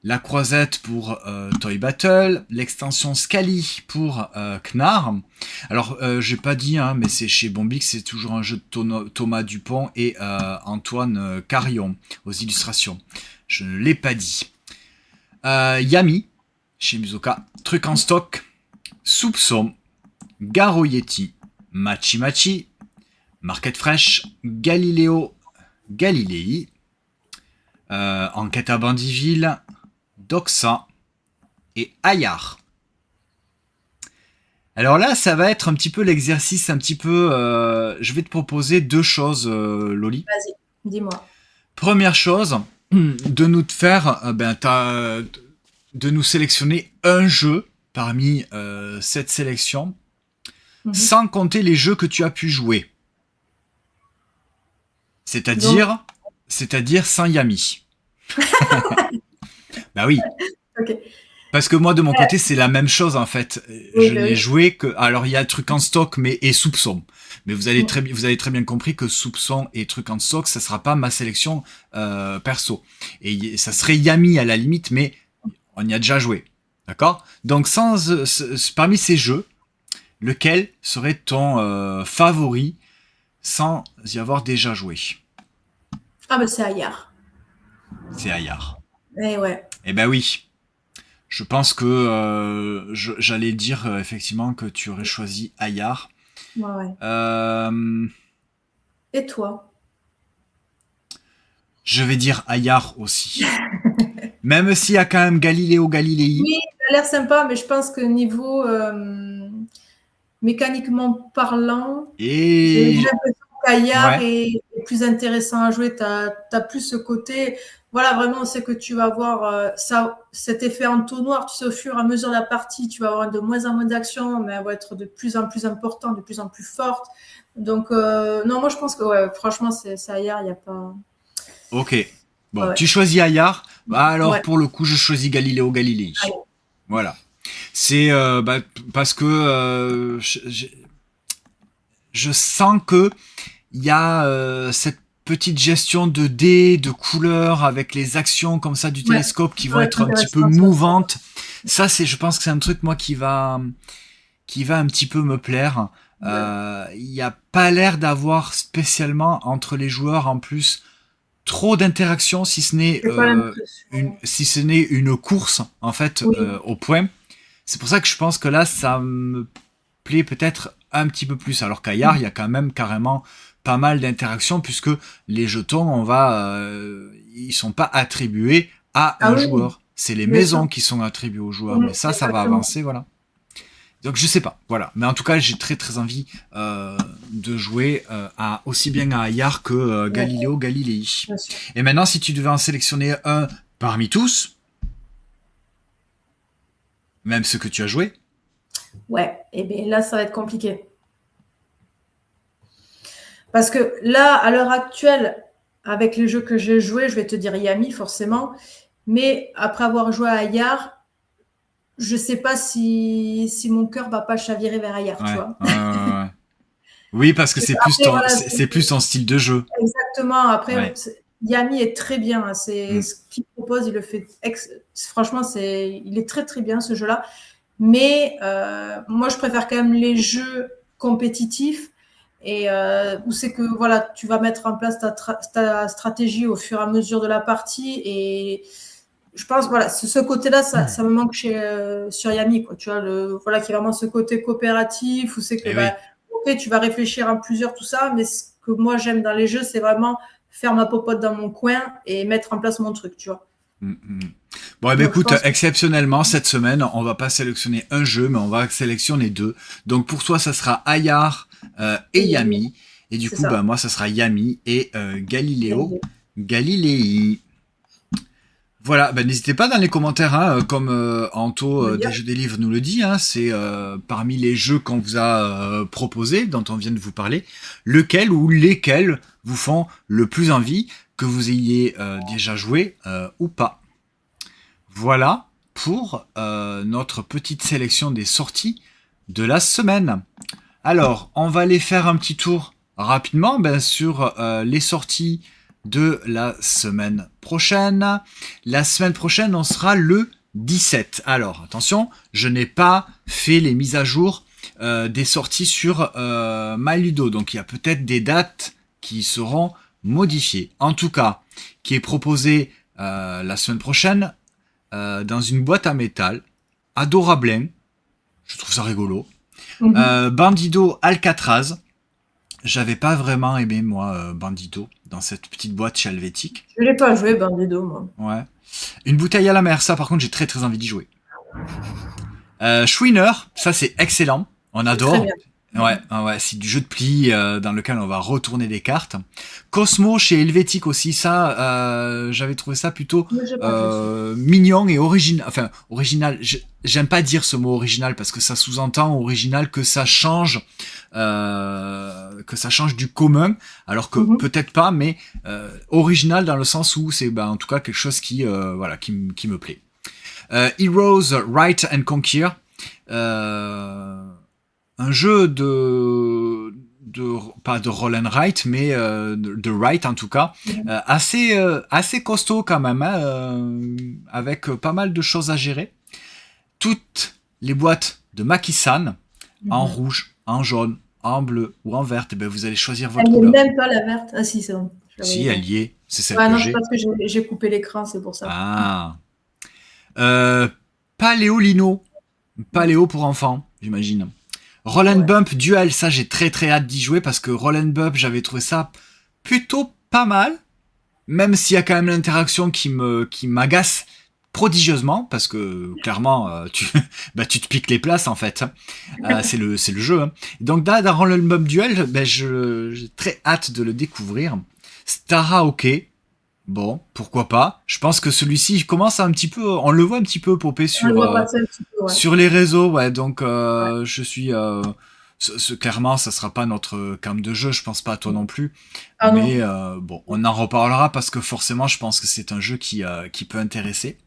la croisette pour Toy Battle, l'extension Scally pour Knar. Alors j'ai pas dit, hein, mais c'est chez Bombix, c'est toujours un jeu de Thomas Dupont et Antoine Carion aux illustrations. Je ne l'ai pas dit. Yami chez Musoka, Truc en stock, Soupçon, Garo Yeti, Machi Machi, Market Fresh, Galileo Galilei, Enquête à Bandiville, Doxa et Ayar. Alors là, ça va être un petit peu l'exercice, un petit peu. Je vais te proposer deux choses, Loli. Vas-y, dis-moi. Première chose, de nous faire, de nous sélectionner un jeu parmi cette sélection, Mhm. sans compter les jeux que tu as pu jouer. Donc, C'est-à-dire, c'est-à-dire sans Yami. Bah oui. ok. Parce que moi, de mon côté, c'est la même chose, en fait. Oui, Je bah n'ai oui. joué que, alors il y a truc en stock, mais, et soupçon. Mais Mm. vous avez très bien compris que soupçon et truc en stock, ça sera pas ma sélection, perso. Et ça serait Yami à la limite, mais on y a déjà joué. D'accord? Donc, parmi ces jeux, lequel serait ton, favori sans y avoir déjà joué? Ah, bah c'est Ayar. C'est Ayar. Eh ouais. Eh ben oui. Je pense que j'allais dire effectivement que tu aurais choisi Ayar. Ouais, ouais. Euh, Et toi? je vais dire Ayar aussi. Même s'il y a quand même Galileo Galilei. Oui, ça a l'air sympa, mais je pense que niveau mécaniquement parlant, j'ai Et l'impression qu'Ayar ouais, est plus intéressant à jouer. Tu as plus ce côté. Voilà, vraiment, on sait que tu vas avoir cet effet entonnoir. Tu sais, au fur et à mesure de la partie, tu vas avoir de moins en moins d'actions, mais elle va être de plus en plus importante, de plus en plus forte. Donc, non, moi, je pense que, ouais, franchement, c'est Ayar, il n'y a pas. ok. Ouais, Bon, ouais. tu choisis Ayar. Bah alors Ouais. pour le coup, je choisis Galileo Galilei. Allez. Voilà. C'est parce que je sens que il y a cette petite gestion de dés, de couleurs, avec les actions comme ça du Ouais, télescope qui ça vont va être être un petit peu intéressant ça. mouvantes. Ça, je pense que c'est un truc, moi, qui va un petit peu me plaire. Ouais. Il n'y a pas l'air d'avoir spécialement entre les joueurs, en plus, trop d'interaction, J'ai pas l'impression. si ce n'est une course, en fait, Oui. au point. C'est pour ça que je pense que là, ça me plaît peut-être un petit peu plus. Alors qu'ailleurs, il y a quand même carrément pas mal d'interactions, puisque les jetons, ils sont pas attribués à Ah un oui, joueur. C'est les bien sûr. maisons qui sont attribuées aux joueurs. Mais ça va Exactement. avancer, voilà. Donc je sais pas, voilà. Mais en tout cas, j'ai très très envie de jouer aussi bien à Ayar que Ouais, Galileo Galilei. bien sûr. Et maintenant, si tu devais en sélectionner un parmi tous, même ceux que tu as joués, Ouais, et bien là, ça va être compliqué. Parce que là, à l'heure actuelle, avec les jeux que j'ai joués, je vais te dire Yami, forcément. Mais après avoir joué à Ayar, je sais pas si mon cœur va pas chavirer vers Ayar, tu ouais, vois. ouais. Oui, parce que c'est plus Après, voilà, c'est plus ton style de jeu. exactement. Après, Ouais. Yami est très bien. C'est Mm. ce qu'il propose, il le fait. Franchement, il est très très bien ce jeu-là. Mais moi, je préfère quand même les jeux compétitifs et où c'est que voilà, tu vas mettre en place ta stratégie au fur et à mesure de la partie. Et je pense, voilà, ce côté-là, ça me manque sur Yami, quoi. Tu vois, voilà, qui est vraiment ce côté coopératif où c'est que, Et bah, oui. ok, tu vas réfléchir à plusieurs, tout ça, mais ce que moi j'aime dans les jeux, c'est vraiment faire ma popote dans mon coin et mettre en place mon truc, tu vois. Mm, mm. Bon, eh ben Donc, je écoute, pense que exceptionnellement, cette semaine, on va pas sélectionner un jeu, mais on va sélectionner deux. Donc pour toi, ça sera Ayar et Yami. Et du c'est coup, ben ça. moi, ça sera Yami et Galileo Galilée. Galilei. Voilà, ben n'hésitez pas dans les commentaires, hein, comme Anto Me des dire. Jeux des Livres nous le dit, hein, c'est parmi les jeux qu'on vous a proposés, dont on vient de vous parler, lequel ou lesquels vous font le plus envie, que vous ayez déjà joué ou pas. Voilà pour notre petite sélection des sorties de la semaine. Alors, on va aller faire un petit tour rapidement sur les sorties de la semaine prochaine. La semaine prochaine, on sera le 17. Alors, attention, je n'ai pas fait les mises à jour des sorties sur MyLudo. Donc, il y a peut-être des dates qui seront modifiées. En tout cas, qui est proposé la semaine prochaine dans une boîte à métal, adorable. Je trouve ça rigolo. Mhm. Bandido Alcatraz. J'avais pas vraiment aimé, moi, Bandido, dans cette petite boîte chez Helvétique. Je l'ai pas joué, Bandido, moi. Ouais. Une bouteille à la mer, ça, par contre, j'ai très très envie d'y jouer. Schwinner, ça, c'est excellent. On C'est très adore. bien. Ouais, Mhm. ouais, c'est du jeu de pli dans lequel on va retourner des cartes. Cosmo chez Helvétique aussi, ça, j'avais trouvé ça plutôt Moi, j'ai pas joué celui-là. mignon et original. Enfin, original. J'aime pas dire ce mot original parce que ça sous-entend original que ça change du commun, alors que Mhm. peut-être pas, mais original dans le sens où c'est en tout cas quelque chose voilà, qui me plaît. Heroes Write and Conquer. Un jeu pas de roll and write, mais de write en tout cas, Mhm. assez costaud quand même, hein, avec pas mal de choses à gérer. Toutes les boîtes de Maki-san, en Mhm. rouge, en jaune, en bleu ou en verte, et ben vous allez choisir votre Elle n'est couleur. même pas la verte. Ah si, c'est bon. Je l'avais Si, bon. elle y est, c'est celle Ah que non, c'est j'ai. parce que j'ai coupé l'écran, c'est pour ça. Ah. Euh, Paléolino, paléo pour enfants, j'imagine. Roll and Ouais. Bump Duel, ça j'ai très très hâte d'y jouer parce que Roll and Bump, j'avais trouvé ça plutôt pas mal, même s'il y a quand même l'interaction qui m'agace prodigieusement parce que clairement tu te piques les places en fait. C'est le jeu. Hein. Donc là, dans Roll and Bump Duel, j'ai très hâte de le découvrir. Stara OK. Bon, pourquoi pas. Je pense que celui-ci commence à un petit peu, on le voit un petit peu popper On le voit passer un petit peu, ouais. sur les réseaux, ouais. Donc, Ouais. je suis clairement, ça sera pas notre cam de jeu. Je pense pas à toi non plus. Ah Mais non. bon, on en reparlera parce que forcément, je pense que c'est un jeu qui peut intéresser.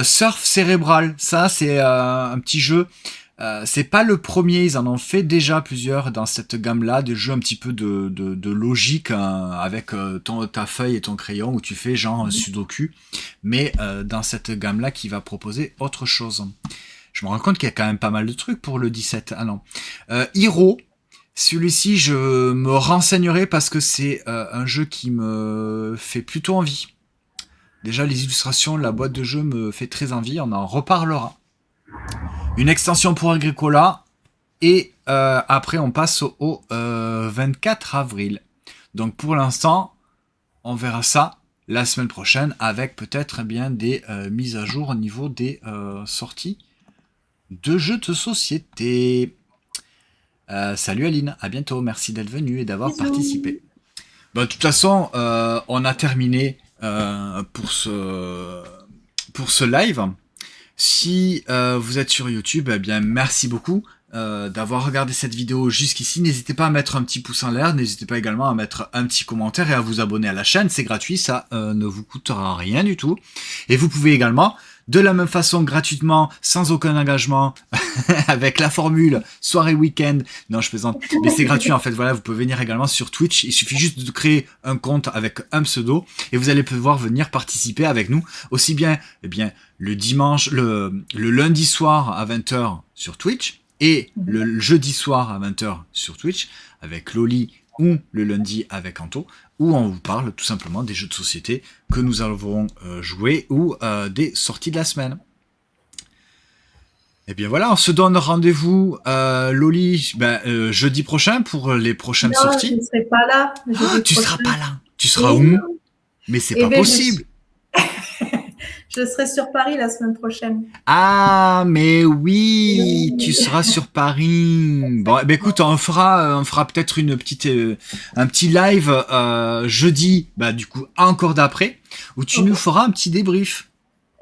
Surf cérébral, ça, c'est un petit jeu C'est pas le premier, ils en ont fait déjà plusieurs dans cette gamme-là, des jeux un petit peu de logique hein, avec ta feuille et ton crayon où tu fais genre un sudoku, mais dans cette gamme-là qui va proposer autre chose. Je me rends compte qu'il y a quand même pas mal de trucs pour le 17. Ah non. Hero, celui-ci je me renseignerai parce que c'est un jeu qui me fait plutôt envie. Déjà les illustrations, la boîte de jeu me fait très envie, on en reparlera. Une extension pour Agricola. Et après, on passe au 24 avril. Donc pour l'instant, on verra ça la semaine prochaine avec peut-être eh bien des mises à jour au niveau des sorties de jeux de société. Salut Aline, à bientôt. Merci d'être venue et d'avoir Bisous. participé. Bah, de toute façon, on a terminé pour ce live. Si vous êtes sur YouTube, eh bien merci beaucoup d'avoir regardé cette vidéo jusqu'ici. N'hésitez pas à mettre un petit pouce en l'air, n'hésitez pas également à mettre un petit commentaire et à vous abonner à la chaîne, c'est gratuit, ça ne vous coûtera rien du tout. Et vous pouvez également, de la même façon, gratuitement, sans aucun engagement, avec la formule soirée week-end, non je plaisante, mais c'est gratuit en fait, voilà, vous pouvez venir également sur Twitch, il suffit juste de créer un compte avec un pseudo et vous allez pouvoir venir participer avec nous, aussi bien, eh bien le dimanche, le lundi soir à 20h sur Twitch et le jeudi soir à 20h sur Twitch avec Loli ou le lundi avec Anto, où on vous parle tout simplement des jeux de société que nous avons joués ou des sorties de la semaine. Et bien voilà, on se donne rendez-vous, Loli, jeudi prochain pour les prochaines Non, je sorties. ne serai pas là le Oh, jeudi tu seras prochain. pas là. Tu seras Et où? non. Mais c'est Eh pas bien, possible. je serai sur Paris la semaine prochaine. Ah, mais oui, tu Oui, seras sur Paris. Bon, eh ben écoute, on fera peut-être un petit live jeudi, bah du coup encore d'après, où tu nous ok. feras un petit débrief.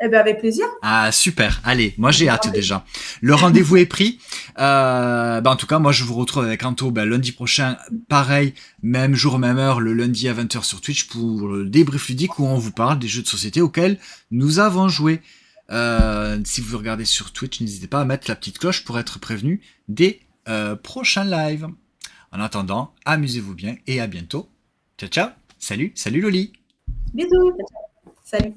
Eh bien, avec plaisir. Ah super, allez, moi j'ai hâte déjà. Le rendez-vous est pris. En tout cas, moi je vous retrouve avec Anto lundi prochain, pareil, même jour, même heure, le lundi à 20h sur Twitch pour le débrief ludique où on vous parle des jeux de société auxquels nous avons joué. Si vous regardez sur Twitch, n'hésitez pas à mettre la petite cloche pour être prévenu des prochains lives. En attendant, amusez-vous bien et à bientôt. Ciao ciao, salut Loli. Bisous. Salut.